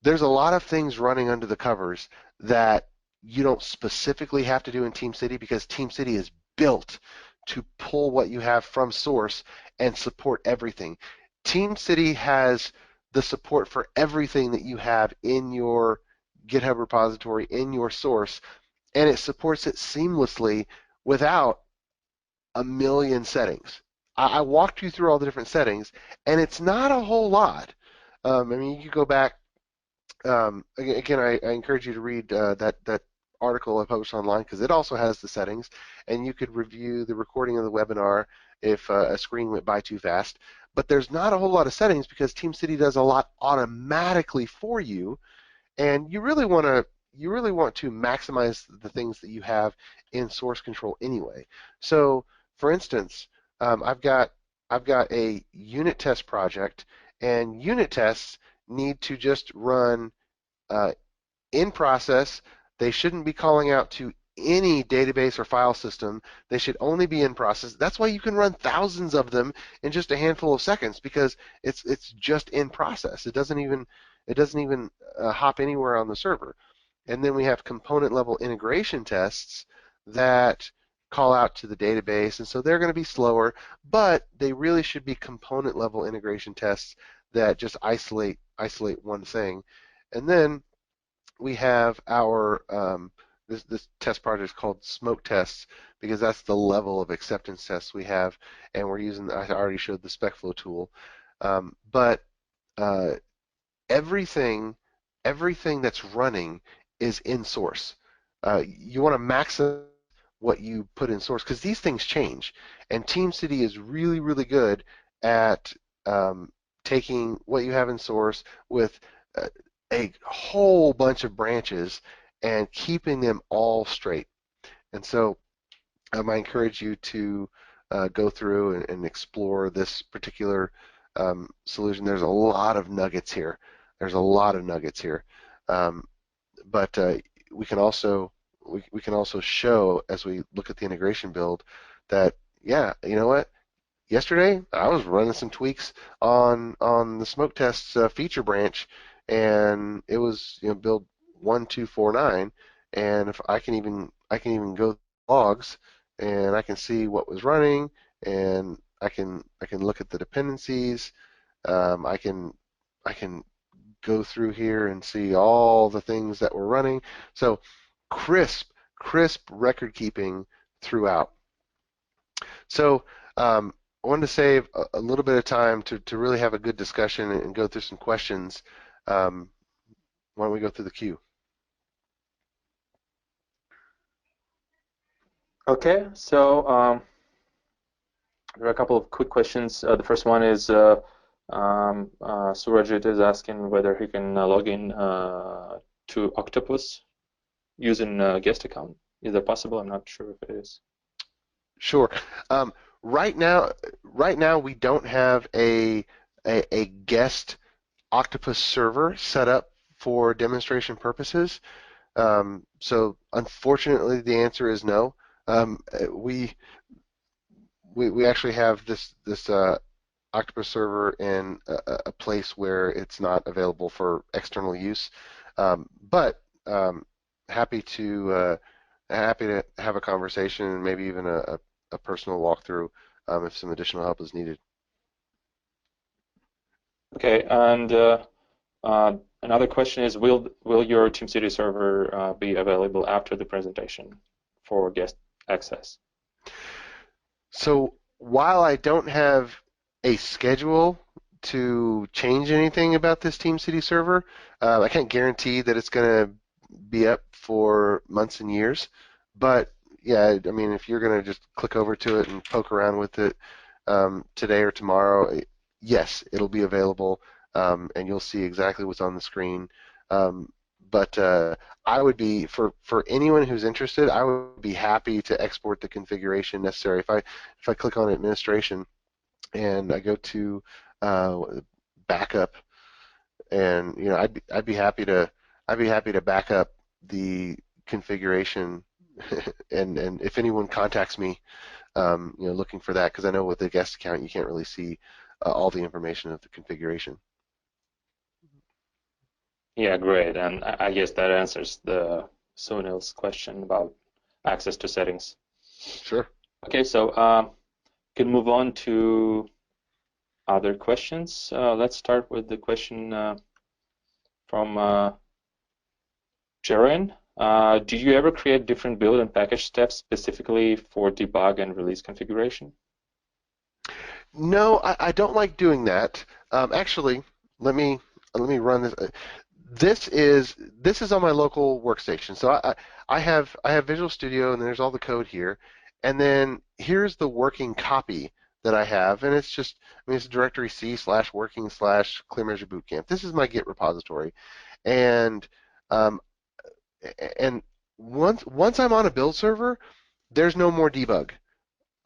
there's a lot of things running under the covers that you don't specifically have to do in TeamCity because TeamCity is built to pull what you have from source and support everything. TeamCity has the support for everything that you have in your GitHub repository, in your source, and it supports it seamlessly without a million settings. I walked you through all the different settings, and it's not a whole lot. I mean, you could go back. Again, I encourage you to read that article I published online because it also has the settings, and you could review the recording of the webinar if a screen went by too fast. But there's not a whole lot of settings because TeamCity does a lot automatically for you, and you really want to maximize the things that you have in source control anyway. So, for instance, I've got a unit test project, and unit tests need to just run uh, in process. They shouldn't be calling out to any database or file system. They should only be in process. That's why you can run thousands of them in just a handful of seconds because it's just in process. It doesn't even hop anywhere on the server. And then we have component level integration tests that call out to the database, and so they're going to be slower, but they really should be component level integration tests that just isolate one thing. And then we have our this test project is called smoke tests because that's the level of acceptance tests we have, and we're using. I already showed the SpecFlow tool, but uh, everything everything that's running is in source. You want to maximize what you put in source because these things change, and TeamCity is really good at taking what you have in source with uh, a whole bunch of branches and keeping them all straight. And so I encourage you to go through and explore this particular solution. There's a lot of nuggets here. There's a lot of nuggets here. Um, but we can also we can also show as we look at the integration build that yeah, you know what? Yesterday I was running some tweaks on the smoke tests feature branch, and it was build 1249, and if I can even go logs and I can see what was running, and I can look at the dependencies. I can go through here and see all the things that were running. So crisp record keeping throughout. So I wanted to save a little bit of time to really have a good discussion and go through some questions. Um, why don't we go through the queue? Okay, so there are a couple of quick questions. The first one is Surajit is asking whether he can log in to Octopus using a guest account. Is that possible? I'm not sure if it is. Sure. Um, right now we don't have a guest Octopus server set up for demonstration purposes. So unfortunately, the answer is no. Um, we, we actually have this Octopus server in a place where it's not available for external use. But happy to happy to have a conversation and maybe even a personal walkthrough if some additional help is needed. Okay, and another question is, will your TeamCity server be available after the presentation for guest access? So while I don't have a schedule to change anything about this TeamCity server, I can't guarantee that it's going to be up for months and years. But yeah, I mean, if you're going to just click over to it and poke around with it, today or tomorrow, yes, it'll be available, and you'll see exactly what's on the screen. But I would be, for anyone who's interested, I would be happy to export the configuration necessary. If I click on administration and I go to backup, and I'd be happy to back up the configuration, and if anyone contacts me, looking for that, because I know with the guest account you can't really see all the information of the configuration. Yeah, great. And I guess that answers the Sunil's question about access to settings. Sure. Okay, so can move on to other questions. Let's start with the question from Jaren. Do you ever create different build and package steps specifically for debug and release configuration? No, I don't like doing that. Actually, let me run this. This is on my local workstation. So I have Visual Studio, and there's all the code here, and then here's the working copy that I have, and it's just, it's directory C/working/ClearMeasure Bootcamp. This is my Git repository, and um, and once I'm on a build server, there's no more debug.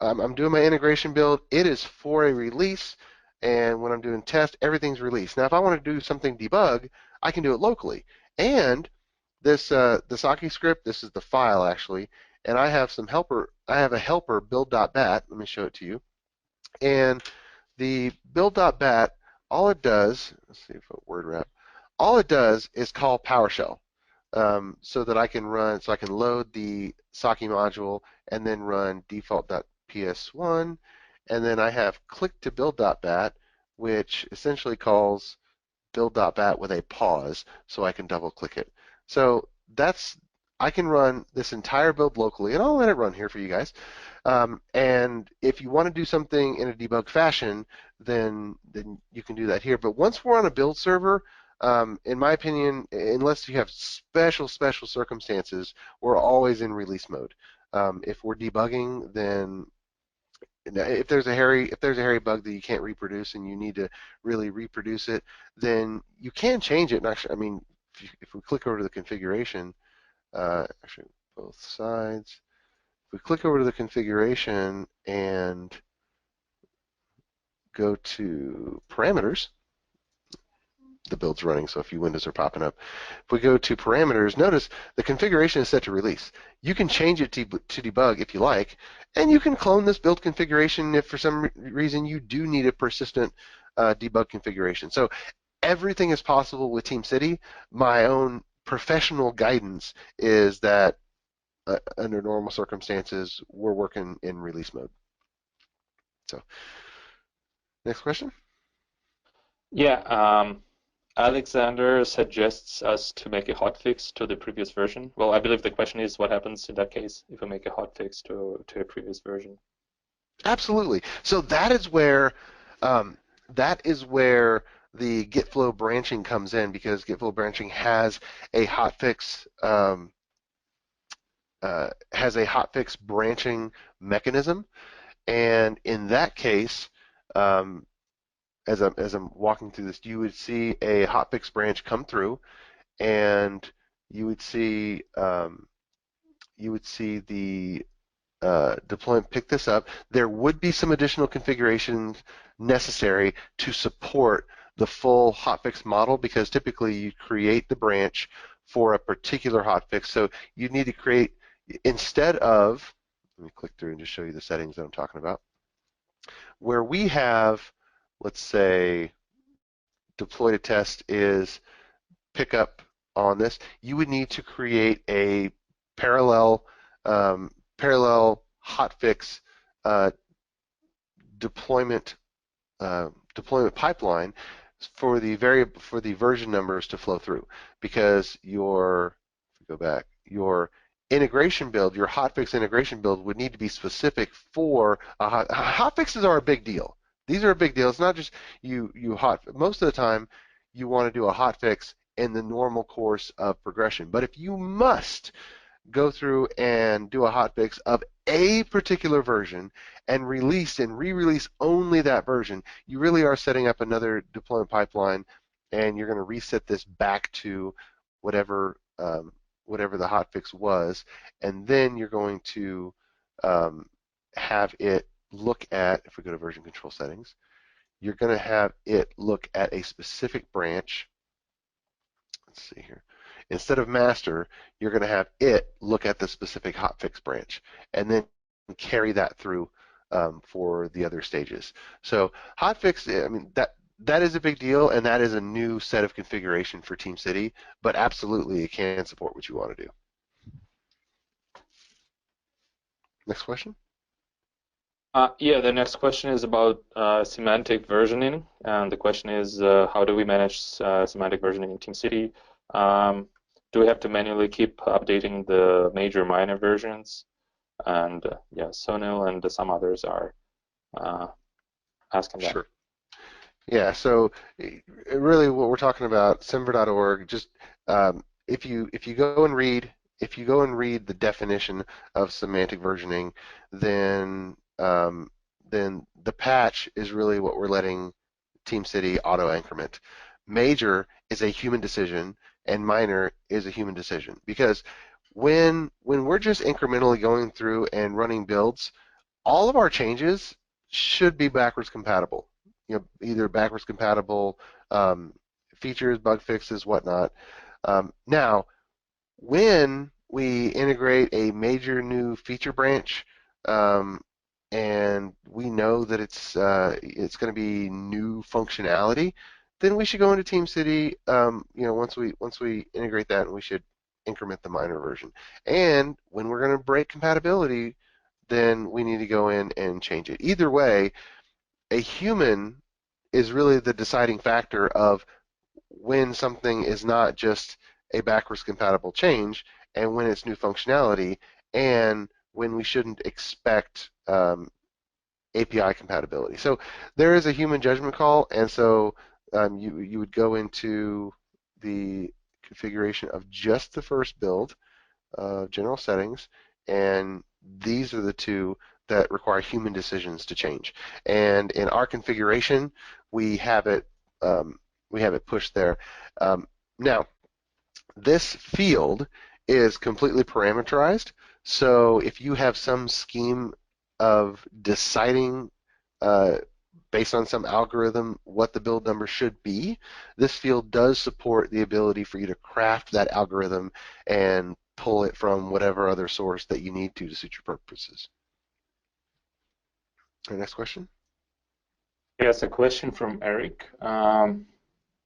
I'm doing my integration build. It is for a release, and when I'm doing test, everything's released. Now, if I want to do something debug, I can do it locally. And the psake script, this is the file actually, and I have some helper. I have a helper build.bat. Let me show it to you. And the build.bat, all it does, let's see if I word wrap, all it does is call PowerShell, so that I can load the psake module and then run default.ps1, and then I have click to build.bat, which essentially calls build.bat with a pause, so I can double click it. So I can run this entire build locally, and I'll let it run here for you guys. And if you want to do something in a debug fashion, then you can do that here. But once we're on a build server, in my opinion, unless you have special circumstances, we're always in release mode. If we're debugging, then if there's a hairy bug that you can't reproduce and you need to really reproduce it, then you can change it. And actually, if we click over to the configuration, actually both sides, if we click over to the configuration and go to parameters, the build's running, so a few windows are popping up. If we go to parameters, notice the configuration is set to release. You can change it to debug if you like, and you can clone this build configuration if for some reason you do need a persistent debug configuration. So everything is possible with TeamCity. My own professional guidance is that under normal circumstances, we're working in release mode. So, next question? Yeah, Alexander suggests us to make a hotfix to the previous version. Well, I believe the question is what happens in that case if we make a hotfix to a previous version. Absolutely. So that is where the Git flow branching comes in, because Git flow branching has a hotfix branching mechanism, and in that case, as I'm walking through this, you would see a hotfix branch come through, and you would see the deployment pick this up. There would be some additional configurations necessary to support the full hotfix model, because typically you create the branch for a particular hotfix. So you need to create, instead of, let me click through and just show you the settings that I'm talking about, where we have, let's say, deploy to test is pick up on this, you would need to create a parallel hotfix deployment pipeline for the version numbers to flow through, because your integration build, your hotfix integration build, would need to be specific for hotfixes are a big deal. These are a big deal. It's not just most of the time you want to do a hotfix in the normal course of progression. But if you must go through and do a hotfix of a particular version and release and re-release only that version, you really are setting up another deployment pipeline, and you're going to reset this back to whatever whatever the hotfix was, and then you're going to have it look at, if we go to version control settings, you're going to have it look at a specific branch. Let's see here. Instead of master, you're going to have it look at the specific hotfix branch and then carry that through for the other stages. So hotfix, I mean, that is a big deal, and that is a new set of configuration for TeamCity, but absolutely it can support what you want to do. Next question. Yeah, the next question is about semantic versioning, and the question is, how do we manage semantic versioning in TeamCity? Do we have to manually keep updating the major minor versions? And yeah, Sonil and some others are asking that. Sure. Yeah, so really what we're talking about, semver.org, just if you go and read the definition of semantic versioning, then the patch is really what we're letting TeamCity auto increment. Major is a human decision, and minor is a human decision, because when we're just incrementally going through and running builds, all of our changes should be backwards compatible. You know, either backwards compatible features, bug fixes, whatnot. Now, when we integrate a major new feature branch, and we know that it's going to be new functionality, then we should go into TeamCity. You know, once we integrate that, and we should increment the minor version. And when we're going to break compatibility, then we need to go in and change it. Either way, a human is really the deciding factor of when something is not just a backwards compatible change, and when it's new functionality, and when we shouldn't expect API compatibility. So there is a human judgment call, and so you would go into the configuration of just the first build, general settings, and these are the two that require human decisions to change. And in our configuration, we have it pushed there. Now, this field is completely parameterized. So if you have some scheme of deciding based on some algorithm what the build number should be, this field does support the ability for you to craft that algorithm and pull it from whatever other source that you need to suit your purposes. Our next question. Yes, a question from Eric.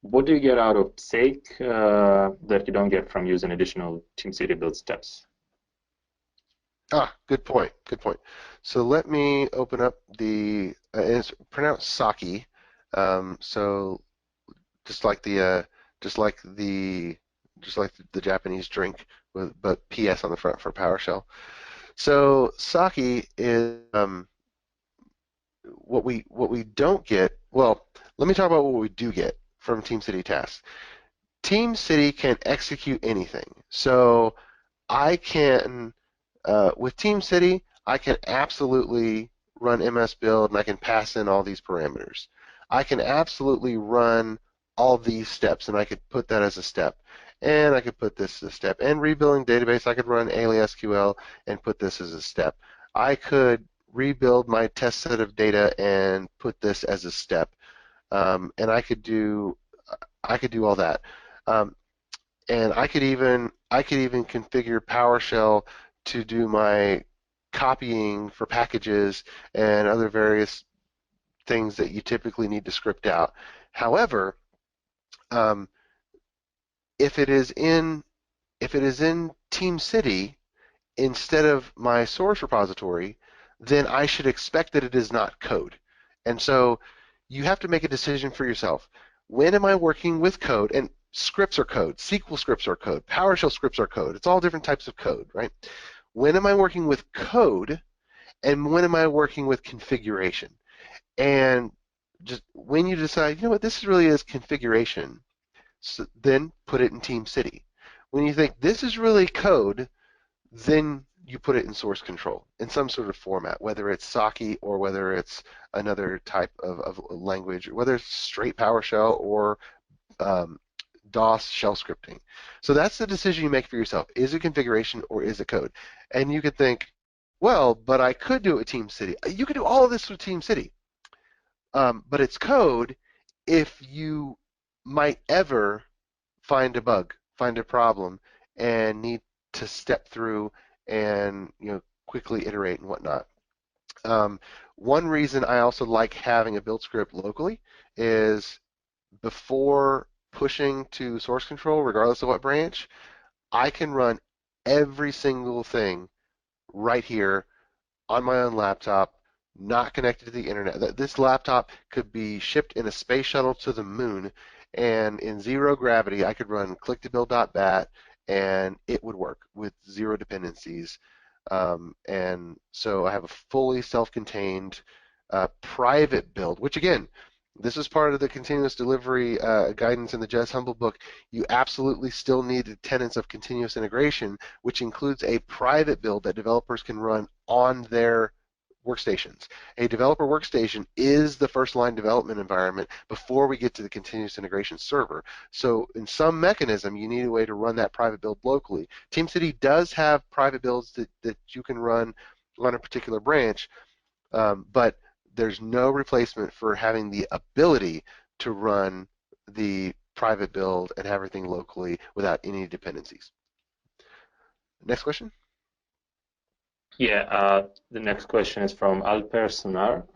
What do you get out of psake that you don't get from using additional TeamCity build steps? Good point. Good point. So let me open up the. It's pronounced sake. So just like the Japanese drink, but PS on the front for PowerShell. So sake is what we don't get. Well, let me talk about what we do get from TeamCity tasks. TeamCity can execute anything. So I can, with TeamCity, I can absolutely run MS build, and I can pass in all these parameters. I can absolutely run all these steps, and I could put that as a step. And I could put this as a step. And rebuilding database, I could run AliSQL and put this as a step. I could rebuild my test set of data and put this as a step. And I could do all that. And I could even configure PowerShell to do my copying for packages and other various things that you typically need to script out. However, if it is in TeamCity instead of my source repository, then I should expect that it is not code. And so you have to make a decision for yourself. When am I working with code? And scripts are code, SQL scripts are code, PowerShell scripts are code. It's all different types of code, right? When am I working with code, and when am I working with configuration? And just when you decide, you know what, this really is configuration, so then put it in TeamCity. When you think this is really code, then you put it in source control in some sort of format, whether it's psake or whether it's another type of language, whether it's straight PowerShell or um, DOS shell scripting. So that's the decision you make for yourself. Is it configuration or is it code? And you could think, well, but I could do it with TeamCity. You could do all of this with TeamCity, but it's code if you might ever find a bug, find a problem, and need to step through and quickly iterate and whatnot. Um, One reason I also like having a build script locally is before pushing to source control, regardless of what branch, I can run every single thing right here on my own laptop, not connected to the internet. This laptop could be shipped in a space shuttle to the moon, and in zero gravity, I could run click-to-build.bat, and it would work with zero dependencies. And so I have a fully self-contained private build, which again, this is part of the continuous delivery guidance in the Jez Humble book. You absolutely still need the tenets of continuous integration, which includes a private build that developers can run on their workstations. A developer workstation is the first line development environment before we get to the continuous integration server. So in some mechanism, you need a way to run that private build locally. TeamCity does have private builds that you can run on a particular branch, but there's no replacement for having the ability to run the private build and have everything locally without any dependencies. Next question. Yeah, the next question is from Alper Sonar.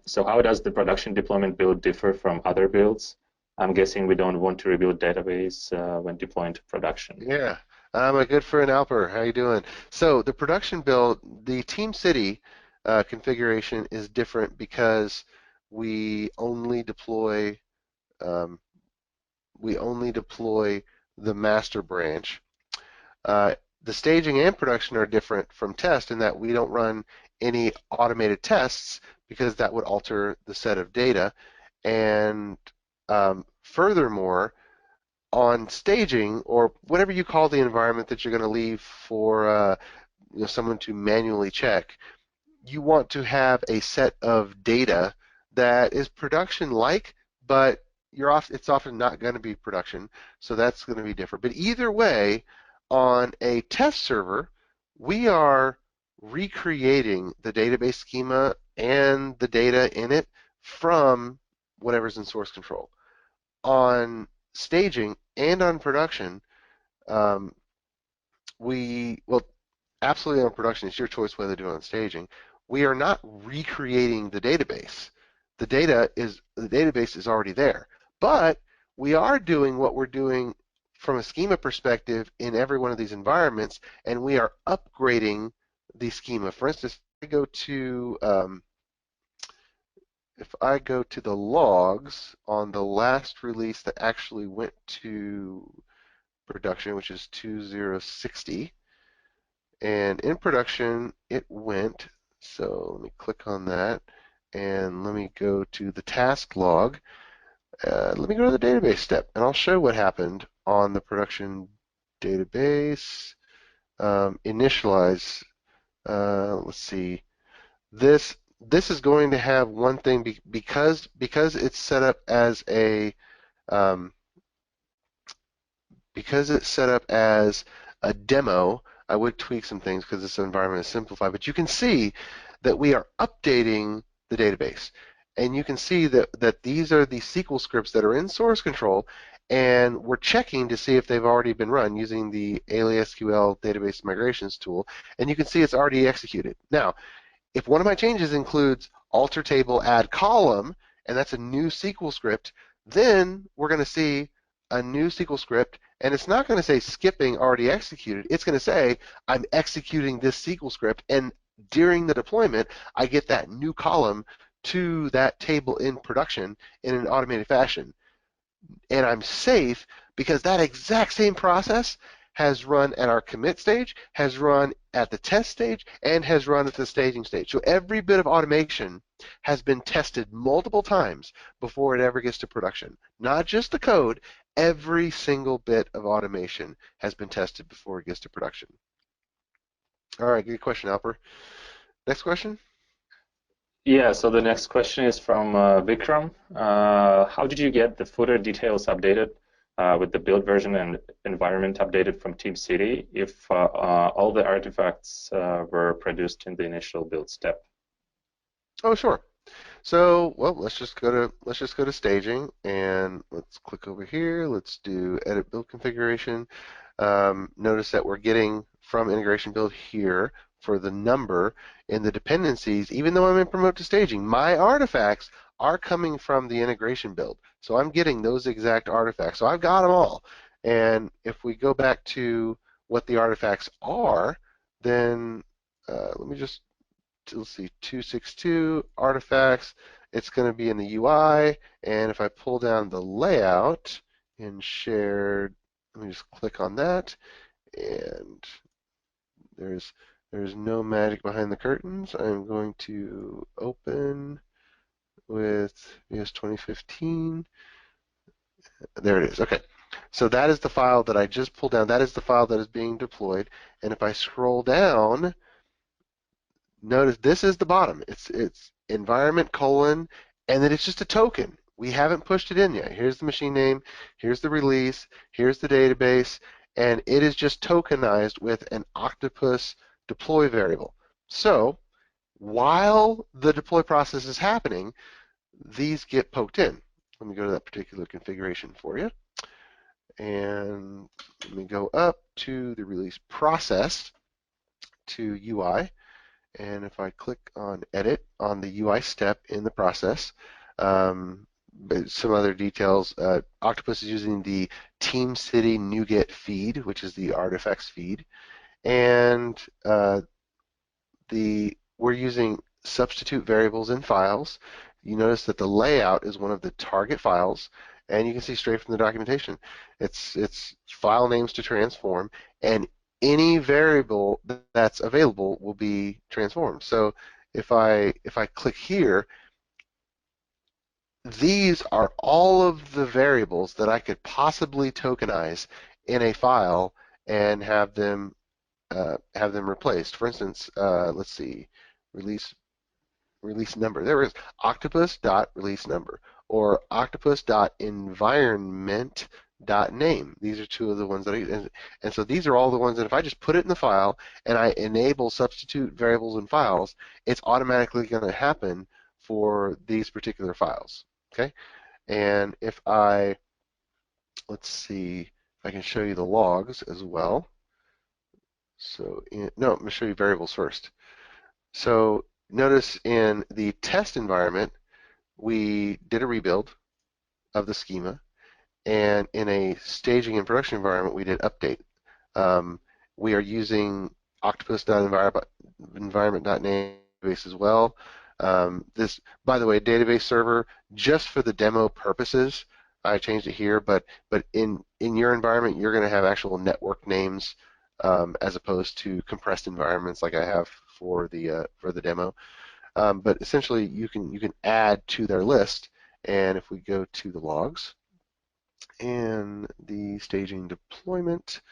So how does the production deployment build differ from other builds? I'm guessing we don't want to rebuild database when deploying to production. Yeah, my good friend Alper, how you doing? So the production build, the TeamCity configuration is different because we only deploy um, the master branch. Uh, the staging and production are different from test in that we don't run any automated tests because that would alter the set of data. And furthermore, on staging or whatever you call the environment that you're going to leave for someone to manually check, you want to have a set of data that is production-like, but it's often not going to be production, so that's going to be different. But either way, on a test server, we are recreating the database schema and the data in it from whatever's in source control. On staging and on production, um, well, absolutely on production, it's your choice whether to do it on staging. We are not recreating the database. The database is already there. But we are doing what we're doing from a schema perspective in every one of these environments, and we are upgrading the schema. For instance, if I go to the logs on the last release that actually went to production, which is 2060, and in production it went, so let me click on that and let me go to the task log. Let me go to the database step and I'll show what happened on the production database. Initialize, let's see, this is going to have one thing because it's set up as a um, because it's set up as a demo. I would tweak some things because this environment is simplified, but you can see that we are updating the database. And you can see that these are the SQL scripts that are in source control, and we're checking to see if they've already been run using the AliSQL database migrations tool, and you can see it's already executed. Now, if one of my changes includes alter table add column, and that's a new SQL script, then we're going to see a new SQL script, and it's not going to say skipping already executed. It's going to say I'm executing this SQL script, and during the deployment, I get that new column to that table in production in an automated fashion. And I'm safe because that exact same process has run at our commit stage, has run at the test stage, and has run at the staging stage. So every bit of automation has been tested multiple times before it ever gets to production. Not just the code, every single bit of automation has been tested before it gets to production. All right, good question, Alper. Next question. Yeah, so the next question is from Vikram. How did you get the footer details updated with the build version and environment updated from TeamCity if all the artifacts were produced in the initial build step? Oh, sure. So, well, let's just go to staging and let's click over here. Let's do edit build configuration. Notice that we're getting from integration build here for the number in the dependencies, even though I'm in promote to staging, my artifacts are coming from the integration build. So I'm getting those exact artifacts. So I've got them all. And if we go back to what the artifacts are, then let me just let's see, 262 artifacts. It's going to be in the UI, and if I pull down the layout in shared, let me just click on that, and there's there's no magic behind the curtains. I'm going to open with VS 2015. There it is. Okay. So that is the file that I just pulled down. That is the file that is being deployed. And if I scroll down, notice this is the bottom. It's environment colon, and then it's just a token. We haven't pushed it in yet. Here's the machine name, here's the release, here's the database, and it is just tokenized with an Octopus deploy variable. So while the deploy process is happening, these get poked in. Let me go to that particular configuration for you. And let me go up to the release process to UI. And if I click on edit on the UI step in the process, but some other details, Octopus is using the TeamCity NuGet feed, which is the artifacts feed, and we're using substitute variables in files. You notice that the layout is one of the target files, and you can see straight from the documentation. It's file names to transform, and any variable that's available will be transformed. So if I click here, these are all of the variables that I could possibly tokenize in a file and have them replaced. For instance, let's see, release release number. There is octopus.release number or octopus.environment.name. These are two of the ones that and so these are all the ones that if I just put it in the file and I enable substitute variables in files, it's automatically going to happen for these particular files. Okay, and if I let's see if I can show you the logs as well. So no, I'm going to show you variables first. So notice in the test environment, we did a rebuild of the schema, and in a staging and production environment, we did update. We are using octopus.environment.name database as well. This, by the way, database server just for the demo purposes. I changed it here, but in your environment, you're going to have actual network names as opposed to compressed environments like I have for the demo. But essentially, you can add to their list, and if we go to the logs and the staging deployment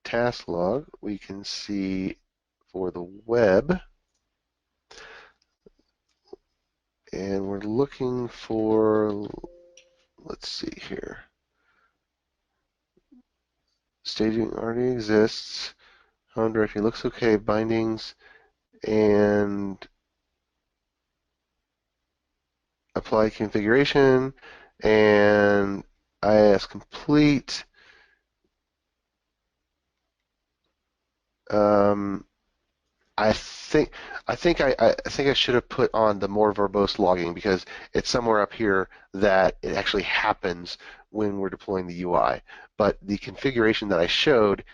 task log, we can see for the web, and we're looking for, let's see here, staging already exists, home directory looks okay, bindings, and apply configuration, and IIS complete. Um, I think I think I should have put on the more verbose logging because it's somewhere up here that it actually happens when we're deploying the UI. But the configuration that I showed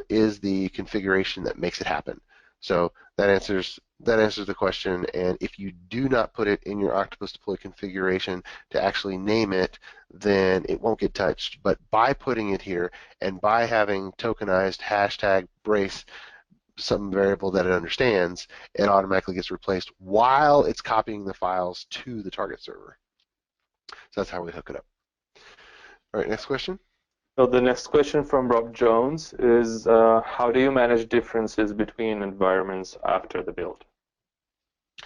is the configuration that makes it happen. So that answers the question. And if you do not put it in your Octopus deploy configuration to actually name it, then it won't get touched. But by putting it here and by having tokenized hashtag brace some variable that it understands, it automatically gets replaced while it's copying the files to the target server. So that's how we hook it up. All right, next question. So the next question from Rob Jones is, how do you manage differences between environments after the build?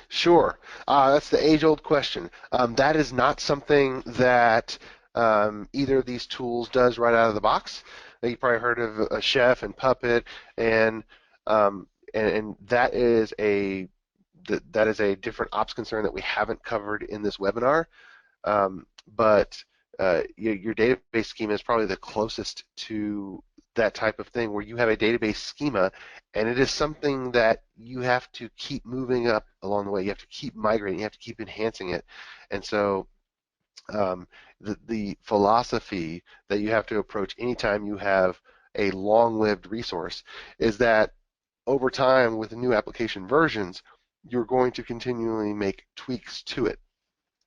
Sure. That's the age-old question. That is not something that either of these tools does right out of the box. You probably heard of a Chef and Puppet, and that is a different ops concern that we haven't covered in this webinar. But your database schema is probably the closest to that type of thing where you have a database schema and it is something that you have to keep moving up along the way. You have to keep migrating, you have to keep enhancing it. And so the philosophy that you have to approach anytime you have a long-lived resource is that over time with the new application versions, you're going to continually make tweaks to it.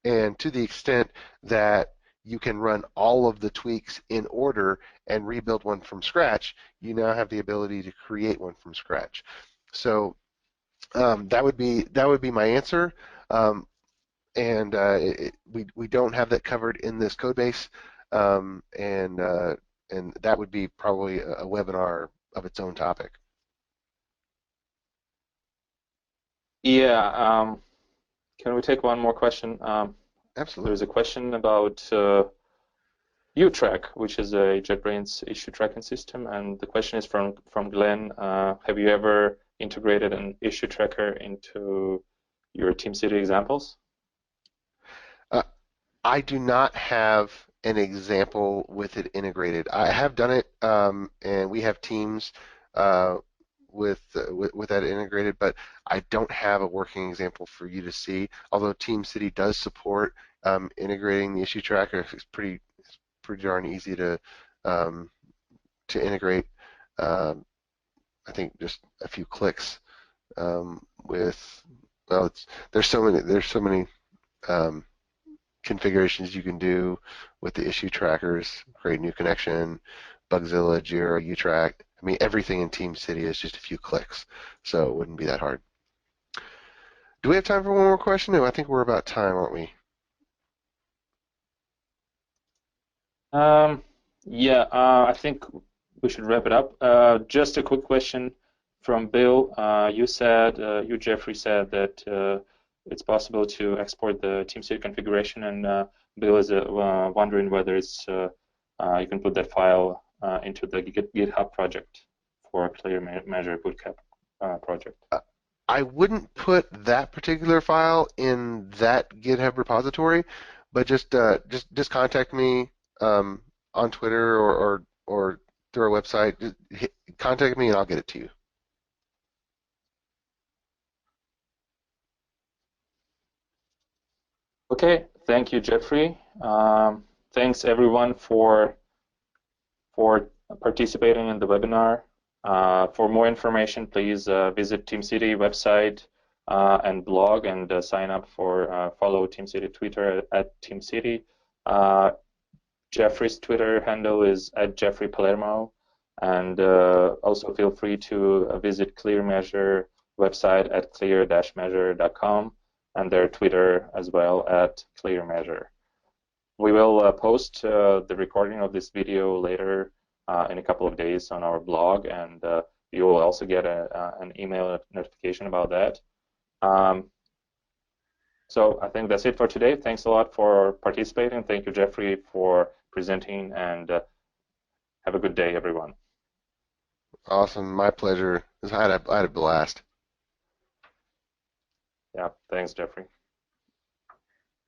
And to the extent that you can run all of the tweaks in order and rebuild one from scratch, you now have the ability to create one from scratch. So that would be my answer. And we don't have that covered in this code base, and that would be probably a webinar of its own topic. Yeah, can we take one more question? Absolutely. There's a question about UTrack, which is a JetBrains issue tracking system, and the question is from Glenn. Have you ever integrated an issue tracker into your TeamCity examples? I do not have an example with it integrated. I have done it, and we have teams with that integrated, but I don't have a working example for you to see. Although TeamCity does support integrating the issue tracker, it's pretty darn easy to integrate. I think just a few clicks with. Well, there's so many configurations you can do with the issue trackers. Create new connection, Bugzilla, Jira, UTrack. I mean, everything in TeamCity is just a few clicks, so it wouldn't be that hard. Do we have time for one more question? No, I think we're about time, aren't we? Yeah, I think we should wrap it up. Just a quick question from Bill. You, Jeffrey, said that it's possible to export the TeamCity configuration, and Bill is wondering whether it's you can put that file into the GitHub project for a clear measure bootcamp project. I wouldn't put that particular file in that GitHub repository, but just contact me on Twitter or through our website. Contact me and I'll get it to you. Okay, thank you, Jeffrey. Thanks everyone for participating in the webinar. For more information, please visit TeamCity website and blog, and sign up for follow TeamCity Twitter at TeamCity. Jeffrey's Twitter handle is at Jeffrey Palermo, and also feel free to visit ClearMeasure website at clear-measure.com, and their Twitter as well at ClearMeasure. We will post the recording of this video later in a couple of days on our blog, and you will also get an email notification about that. So I think that's it for today. Thanks a lot for participating. Thank you, Jeffrey, for presenting, and have a good day, everyone. Awesome. My pleasure. I had a blast. Yeah, thanks, Jeffrey.